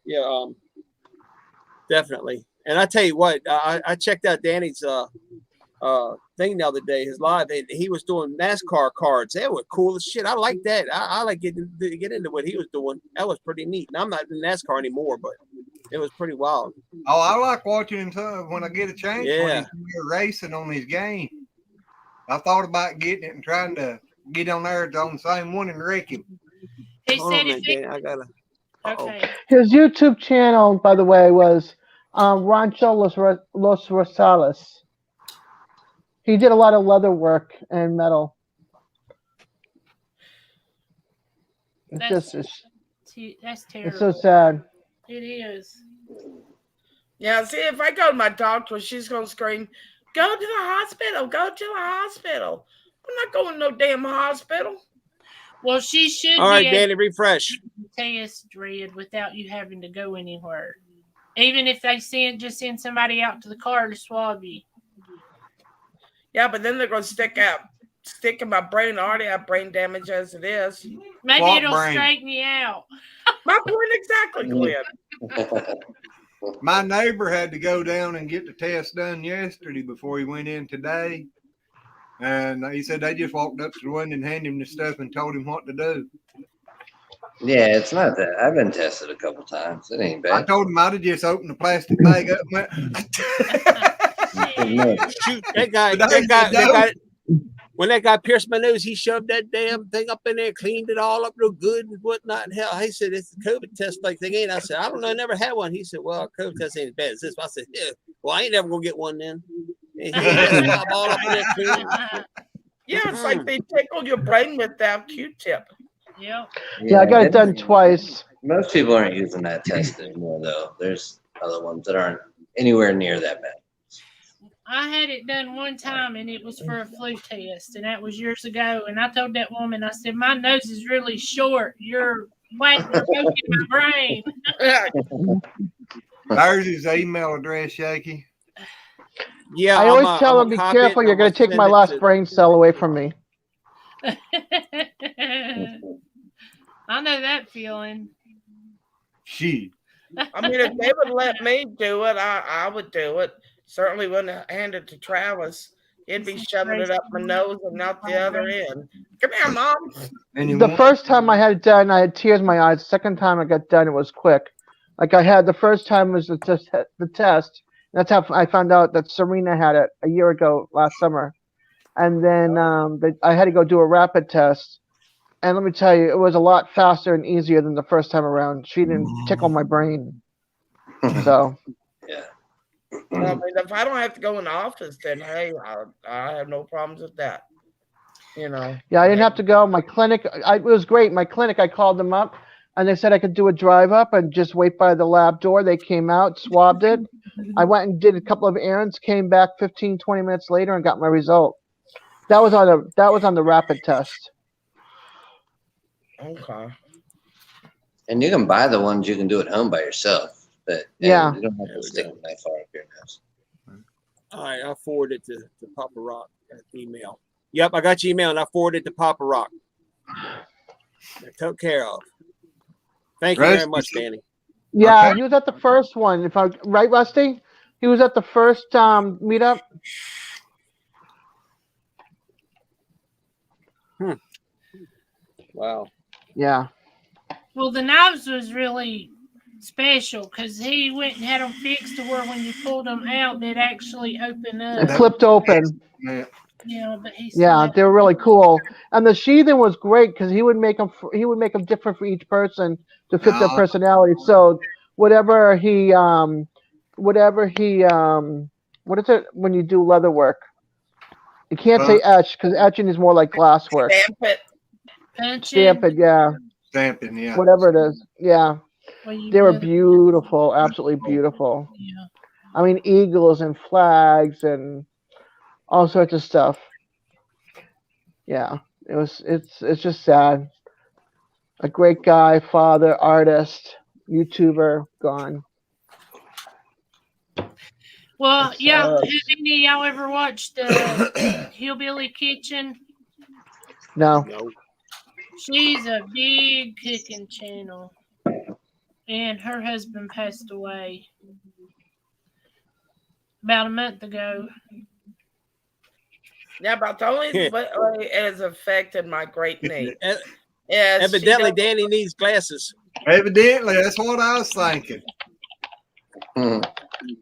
definitely. And I tell you what, I checked out Danny's thing the other day, his live, and he was doing NASCAR cards. They were cool as shit. I like that. I like get into what he was doing. That was pretty neat. And I'm not in NASCAR anymore, but it was pretty wild. Oh, I like watching him too when I get a chance. Yeah. When he's racing on his game. I thought about getting it and trying to get on there on the same one and wreck him. he Hold said on a minute, if he, Danny. I gotta. Uh-oh. okay. His YouTube channel, by the way, was Rancho Los Rosales. He did a lot of leather work and metal. That's It's terrible. so sad. It is. Yeah, see, if I go to my doctor, she's going to scream, go to the hospital, go to the hospital. I'm not going to no damn hospital. Well, she should All right, be able Danny, refresh. to test Red without you having to go anywhere. Even if they just send somebody out to the car to swab you. Yeah, but then they're going to stick in my brain. I already have brain damage as it is. Maybe What it'll brain? straighten you out. My point exactly, Glenn. My neighbor had to go down and get the test done yesterday before he went in today. And he said they just walked up to the window and handed him the stuff and told him what to do. Yeah, it's not that. I've been tested a couple times. It ain't I bad. told him I'd have just opened the plastic bag up and went, No. Shoot, that guy, when that guy pierced my nose, he shoved that damn thing up in there, cleaned it all up real good and whatnot. And hell, he said, it's a COVID test like thing ain't. I said, I don't know, I never had one. He said, well, a COVID test ain't as bad as this. I said, yeah, well, I ain't never gonna get one then. And he just pop all up in there clean. Yeah, it's like they tickle your brain with that Q-tip. Yep. Yeah, I got it done twice. Most people aren't using that test anymore, though. There's other ones that aren't anywhere near that bad. I had it done one time and it was for a flu test, and that was years ago. And I told that woman, I said, my nose is really short. You're poking my brain. there's his email address, Shaky. Yeah, I always tell I'm them, be copy it careful, and you're I'm going to take send my it last to- brain cell away from me. I know that feeling. She. I mean, if they would let me do it, I would do it. Certainly wouldn't hand it to Travis. He'd be shoving it up my nose and out the other end. Come here, Mom. And you The want- first time I had it done, I had tears in my eyes. The second time I got done, it was quick. Like I had the first time was the test. That's how I found out that Serena had it a year ago last summer. And then I had to go do a rapid test. And let me tell you, it was a lot faster and easier than the first time around. She didn't tickle my brain. So, Yeah. I mean, if I don't have to go in the office, then hey, I have no problems with that. You know. yeah, I didn't have to go. My clinic, it was great. My clinic, I called them up and they said I could do a drive up and just wait by the lab door. They came out, swabbed it. I went and did a couple of errands, came back 15, 20 minutes later and got my result. That was on the rapid test. Okay. And you can buy the ones you can do at home by yourself. But Yeah. you don't have There to we stick go. a knife far up your nose. All right, I forwarded to Papa Rock that email. Yep, I got your email and I forwarded to Papa Rock. I took care of. Thank you very Rest much, assured- Danny. Yeah, Okay. he was at the first one. Right, Rusty? He was at the first meetup. Wow. Yeah. Well, the knives was really special because he went and had them fixed to where when you pulled them out, they'd actually open It up. flipped open. Yeah. Yeah, but he Yeah, still they were really cool. And the sheathing was great because he would make them. He would make them different for each person to fit their Ah. personality. So whatever he, what is it when you do leather work? You can't say etch because etching is more like glass work. Stamp it. punching. Stamp it, yeah. Stamping, yeah. Whatever it is, yeah. Well, you They were leather- beautiful, absolutely beautiful. Yeah. I mean, eagles and flags and all sorts of stuff. Yeah, it's just sad. A great guy, father, artist, YouTuber, gone. Well, It yeah. sucks. Have any of y'all ever watched Hillbilly Kitchen? No. No. She's a big cooking channel, and her husband passed away about a month ago. Yeah, but the only way it has affected my great knee. E- Yes, she Evidently, doesn't- Danny needs glasses. Evidently, that's what I was thinking.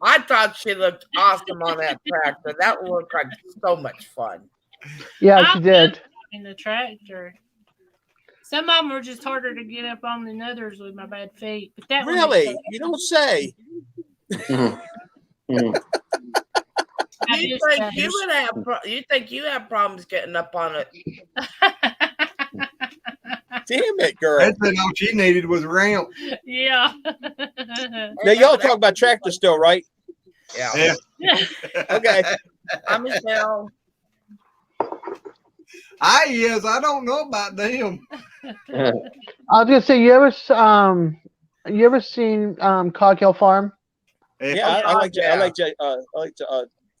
I thought she looked awesome on that tractor. That looked like so much fun. Yeah, she did. In the tractor. Some of them were just harder to get up on than others with my bad feet. But that one was Really? fun. You don't say. I You just think got you would have? You think you have problems getting up on it? Damn it, girl. That's been all she needed was a ramp. Yeah. Now y'all talk about tractor still, right? Yeah. Okay. I'm Michelle. I don't know about them. I was gonna say, you ever seen Cog Hill Farm? Yeah, I like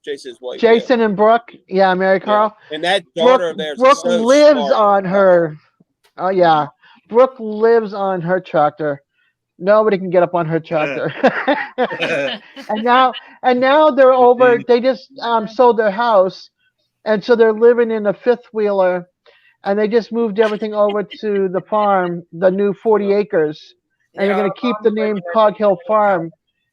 Jason's wife. Jason and Brooke, yeah, Mary Carl. Yeah. And that daughter of theirs is Brooke so lives smart. on her. Oh yeah, Brooke lives on her tractor. Nobody can get up on her tractor. and now they're over. They just sold their house, and so they're living in a fifth wheeler, and they just moved everything over to the farm, the new 40 acres, and they're gonna keep the name Cog Hill Farm.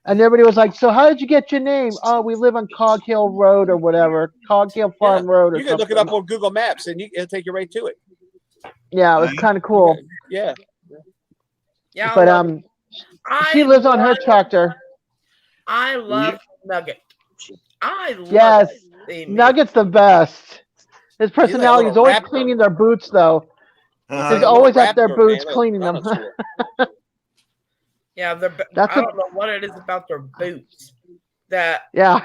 And everybody was like, "So how did you get your name?" "Oh, we live on Cog Hill Road or whatever, Cog Hill Farm Road or You can something." look it up on Google Maps and it'll take you right to it. Yeah, it was kind of cool. Yeah. Yeah, But she lives on her tractor. I love Nugget. I love Yes, it. Nugget's the best. His personality is little always raptor. cleaning their boots, though. Uh-huh. He's always at their Raptor, boots man, cleaning them. dinosaur. Yeah, That's I don't know what it is about their boots that Yeah,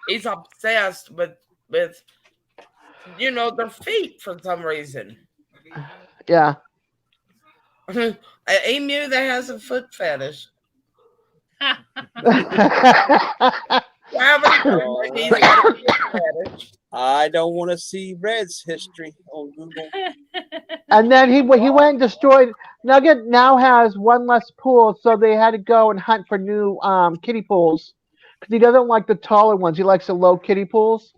he's obsessed with their feet for some reason. yeah. An emu that has a foot fetish. He's got a foot fetish. I don't want to see Red's history on Google. And then he went and destroyed. Nugget now has one less pool, so they had to go and hunt for new kiddie pools because he doesn't like the taller ones. He likes the low kiddie pools.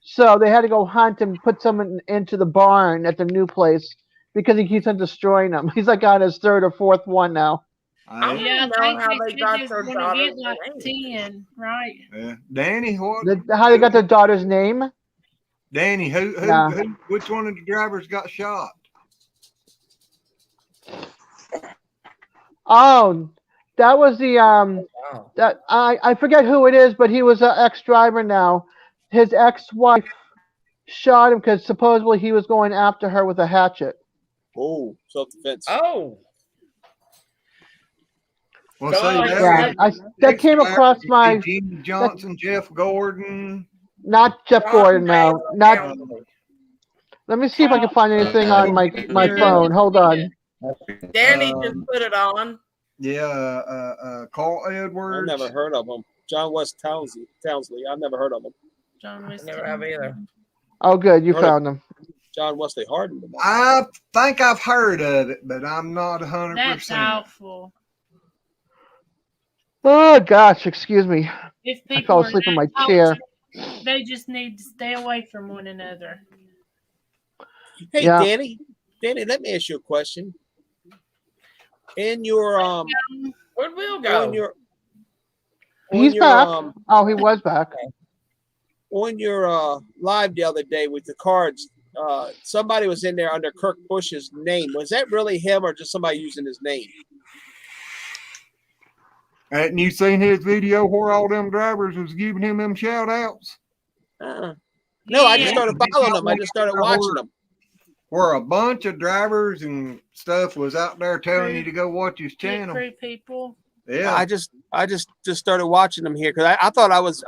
So they had to go hunt and put some into the barn at the new place because he keeps on destroying them. He's like on his third or fourth one now. I Yeah, don't I know how think they they got just their gonna daughter's get like name. 10, right? Yeah. Danny, what? How they got their daughter's name? Danny, who, Yeah. which one of the drivers got shot? Oh, that was the Wow. that I forget who it is, but he was an ex-driver now. His ex-wife shot him because supposedly he was going after her with a hatchet. Oh, self-defense. Oh, Well, Go see, on. Yeah, that came across my Jimmy Johnson, Jeff Gordon. not Jeff Gordon now. Not. Down. Let me see if I can find anything on my phone. Hold on. Danny just put it on. Yeah, Carl I've Edwards. never heard of him. John West Townsley. I've never heard of him. John West. Never have either. Oh, good, you Heard of- found them. John Wesley Hardin. I think I've heard of it, but I'm not 100%. That's awful. Oh gosh, excuse me. If I people fell are asleep in that my chair. toxic, they just need to stay away from one another. Hey, Yeah. Danny, let me ask you a question. in your Where'd Will on go? your He's your back. Oh, he was back. on your live the other day with the cards. Somebody was in there under Kirk Bush's name. Was that really him or just somebody using his name? Hadn't you seen his video where all them drivers was giving him them shout outs? No, I just Yeah. started following them. I just started watching them. Where a bunch of drivers and stuff was out there telling you to go watch his Pit channel. crew people. Yeah. I just started watching them here because I thought I was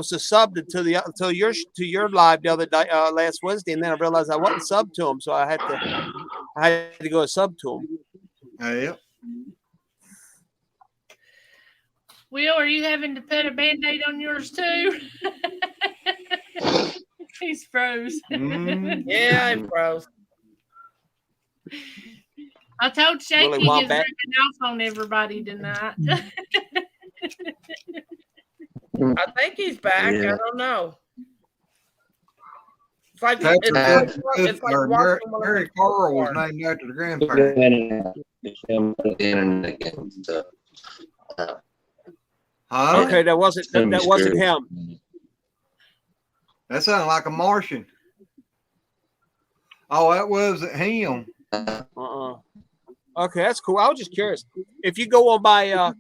just subbed to your live the other day, last Wednesday, and then I realized I wasn't subbed to them, so I had to go sub to them. Yeah. Will, are you having to put a band-aid on yours too? He's froze. Yeah, I'm froze. I told Shaky Willie he's Wombat. ripping off on everybody tonight. I think he's back. Yeah. I don't know. It's like That's it's like watching one of Mary his Carl was porn. named after the grandparents. Internet again, so, Huh? Okay, that wasn't him. That sounded like a Martian. Oh, that wasn't him. Okay, that's cool. I was just curious. If you go on my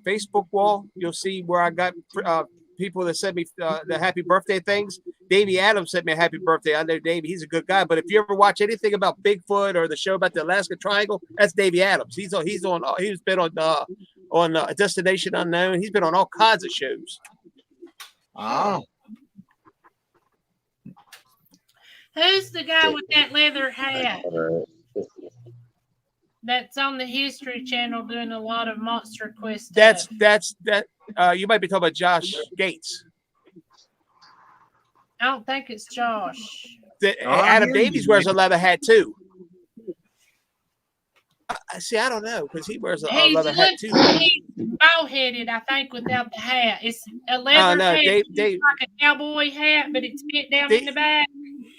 Facebook wall, you'll see where I got people that sent me the happy birthday things. Davey Adams sent me a happy birthday. I know Davey; he's a good guy. But if you ever watch anything about Bigfoot or the show about the Alaska Triangle, that's Davey Adams. He's been on Destination Unknown. He's been on all kinds of shows. Oh. Who's the guy with that leather hat that's on the History Channel doing a lot of Monster Quest stuff? That's you might be talking about Josh Gates. I don't think it's Josh. Adam Davies wears a leather hat too. See, I don't know because he wears a leather hat too. He's bald-headed, I think, without the hat. It's a leather hat. It's like a cowboy hat, but it's bent down in the back.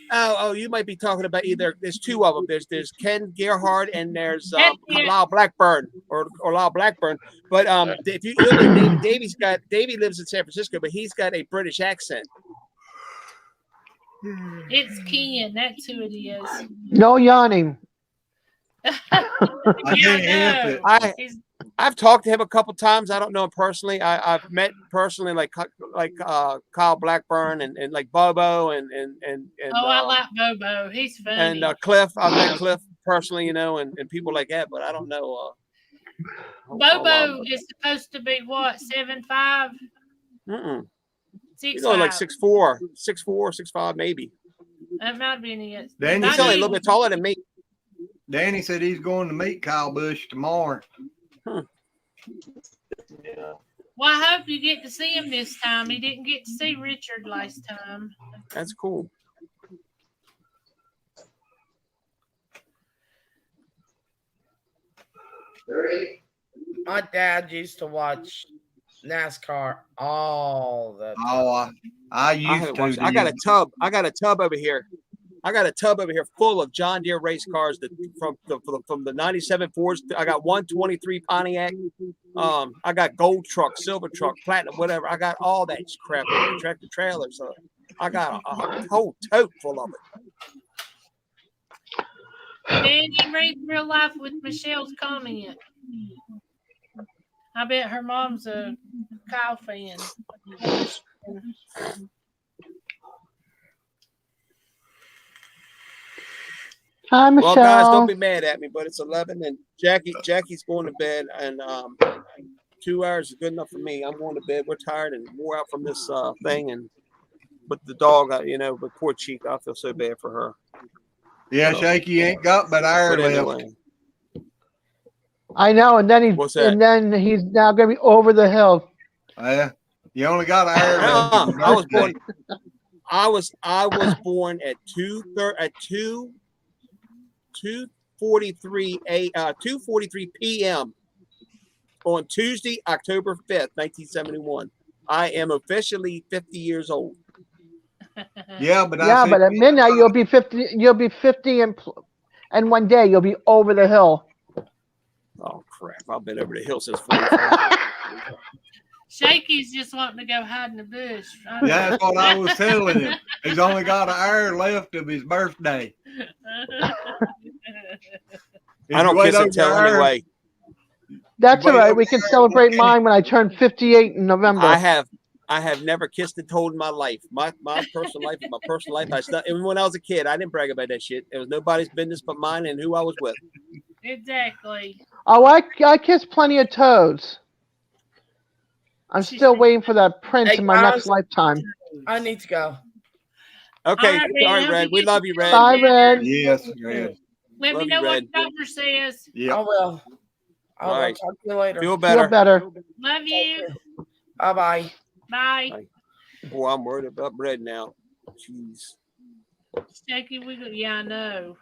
Oh, you might be talking about either. There's two of them. There's Ken Gerhard and there's That's it. Lyle Blackburn or Lyle Blackburn. But if you look at Davey lives in San Francisco, but he's got a British accent. It's Ken. That's who it is. No yawning. Yeah, I know. I've talked to him a couple times. I don't know him personally. I've met personally like Kyle Blackburn and like Bobo and I like Bobo. He's funny. and Cliff. I've met Cliff personally, and people like that, but I don't know. Bobo is supposed to be what, 7'5"? He's only like 6'4", 6'5", maybe. That might be it. He's only a little bit taller than me. Danny said he's going to meet Kyle Busch tomorrow. Well, I hope you get to see him this time. He didn't get to see Richard last time. That's cool. My dad used to watch NASCAR all the time. Oh, I used to. I got a tub. I got a tub over here. I got a tub over here full of John Deere race cars from the 97 Fords. I got 123 Pontiac. I got gold truck, silver truck, platinum, whatever. I got all that crap. Tractor trailers. I got a whole tote full of it. Danny, read Real Life with Michelle's comment. I bet her mom's a Kyle fan. Hi, Michelle. Well, guys, don't be mad at me, but it's 11, and Jackie's going to bed, and 2 hours is good enough for me. I'm going to bed. We're tired and wore out from this thing, and but the dog, but poor Cheek, I feel so bad for her. Yeah, So, Shaky ain't got but air but left. anyway, I know, and then What's that? he's now going to be over the hill. Yeah, you only got air left. I was born. I was born at 2:43 p.m. on Tuesday, October 5th, 1971. I am officially 50 years old. Yeah, but But at midnight you'll be 50. You'll be 50, and one day you'll be over the hill. Oh crap! I've been over the hill since 45. Shaky's just wanting to go hide in the bush. Yeah, that's what I was telling him. He's only got an hour left of his birthday. I don't kiss and tell anyway. That's all Wait, right. We can celebrate okay. mine when I turn 58 in November. I have never kissed and told in my life. My personal life is my personal life. Even when I was a kid, I didn't brag about that shit. It was nobody's business but mine and who I was with. Exactly. Oh, I kissed plenty of toes. I'm still waiting for that prince Hey, in my next guys. lifetime. I need to go. Okay, All right, Red, sorry, have Red. a We good love you, Red. Bye, Red. Yes, Red. Let Love me you, know what Red. the doctor says. I Yeah. will. I will All right. talk to you later. Feel Feel better. better. Love you. Bye bye. Bye. Boy, I'm worried about Red now. Jeez. Shaky, yeah, I know.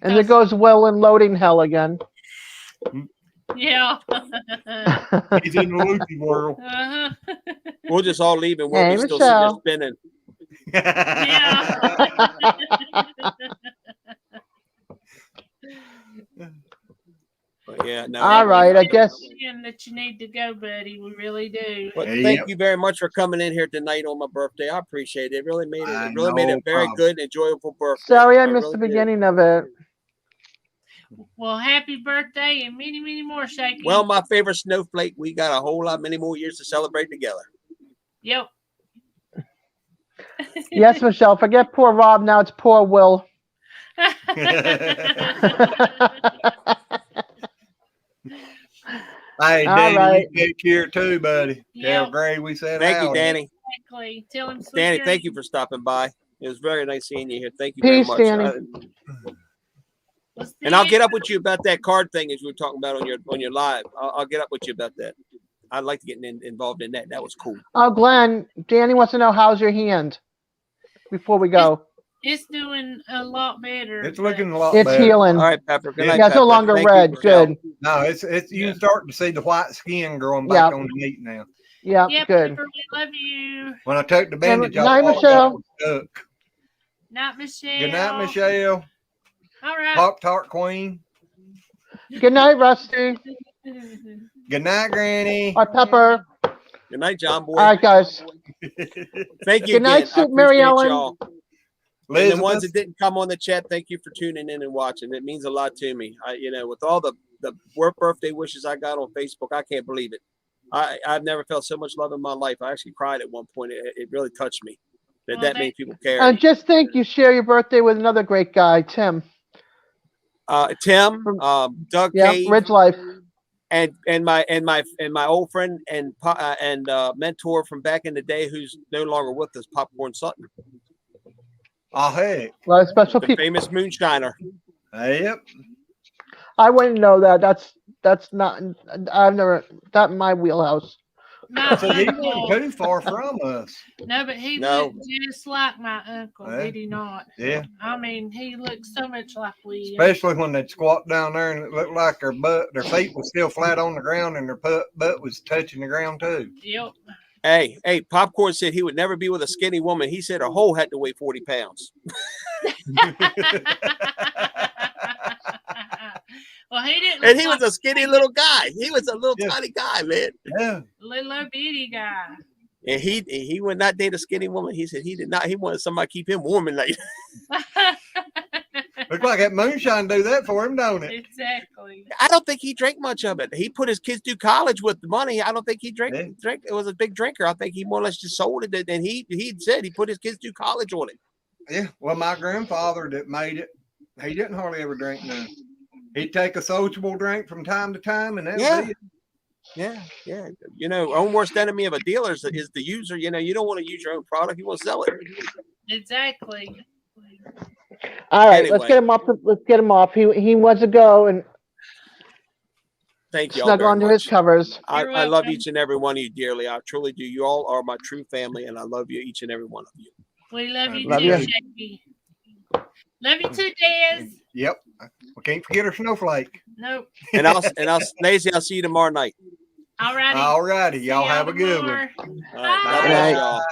And there goes Will in loading hell again. Yeah. He's in the loopy world. Uh-huh. We'll just all leave and we'll Hey, be still sitting there Michelle. spinning. But yeah, no. All right, I guess. And that you need to go, buddy. We really do. But Hey, thank yep. you very much for coming in here tonight on my birthday. I appreciate it. It really made it. Ah, It really made no a very problem. good, enjoyable birthday. Sorry I missed really the did. beginning of it. Well, happy birthday and many, many more, Shaky. Well, my favorite snowflake. We got a whole lot, many more years to celebrate together. Yep. Yes, Michelle. Forget poor Rob. Now it's poor Will. Hey, All Danny, right. you take care too, buddy. Yeah. Tell Gray we said Thank you, howdy. Danny. Exactly. Tell him, sweet Danny, dreams. thank you for stopping by. It was very nice seeing you here. Thank you very Peace, much. Danny. We'll see And I'll you. get up with you about that card thing as you were talking about on your live. I'll get up with you about that. I'd like to get involved in that. That was cool. Oh, Glenn. Danny wants to know how's your hand before we go. It's doing a lot better. It's but- looking a lot It's better. healing. All right, Pepper. Good night, Yeah, it's no Pepper. longer Thank you, red. Michelle. Good. No, it's you starting to see the white skin growing back Yeah. on the meat now. Yeah, Yep, good. Pepper, we love you. When I took the bandage Good off, night, all that Michelle. was stuck. Night, Michelle. Good night, Michelle. All right. Pop Tart Queen. Good night, Rusty. Good night, Granny. Or Pepper. Good night, John Boy. All right, guys. Thank you Good night, again. I Sweet Mary appreciate Ellen. y'all. And the ones Elizabeth. that didn't come on the chat, thank you for tuning in and watching. It means a lot to me. With all the work birthday wishes I got on Facebook, I can't believe it. I've never felt so much love in my life. I actually cried at one point. It really touched me that Well, many people care. And just think you share your birthday with another great guy, Tim. Tim, Doug Yeah, Cave, Ridge Life. and my old friend and mentor from back in the day, who's no longer with us, Popcorn Sutton, Oh, heck. A lot of special the people. famous moonshiner. Yep. I wouldn't know that. That's not. I've never. That in my wheelhouse. My So he uncle. wasn't too far from us. No, but he No. looked just like my uncle, Yeah. did he not? Yeah. I mean, he looked so much like we. Especially when they'd squat down there and it looked like their feet was still flat on the ground and their butt was touching the ground too. Yep. Hey, Popcorn said he would never be with a skinny woman. He said a hoe had to weigh 40 pounds. Well, he didn't. And look he was like a skinny little guy. He was a little Yeah. tiny guy, man. Yeah. little old bitty guy. And he would not date a skinny woman. He said he did not. He wanted somebody to keep him warm at night. Look like that moonshine do that for him, don't it? Exactly. I don't think he drank much of it. He put his kids through college with the money. I don't think he drank. Yeah. It was a big drinker. I think he more or less just sold it. And he said he put his kids through college on it. Yeah. Well, my grandfather that made it, he didn't hardly ever drink none. He'd take a sociable drink from time to time, and that was it. Yeah. Own worst enemy of a dealer is the user. You don't want to use your own product. You want to sell it. Exactly. All right, let's Anyway. get him up. Let's get him off. He wants to go and Thank you all snuggle very under much. his covers. I You're love welcome. each and every one of you dearly. I truly do. You all are my true family, and I love you, each and every one of you. We love you Love too, you. Shaky. Love you too, Dez. Yep. We can't forget our snowflake. Nope. And Lazy, I'll see you tomorrow night. All righty. All righty. See Y'all y'all have a good one. tomorrow. All right, Bye. God bless y'all.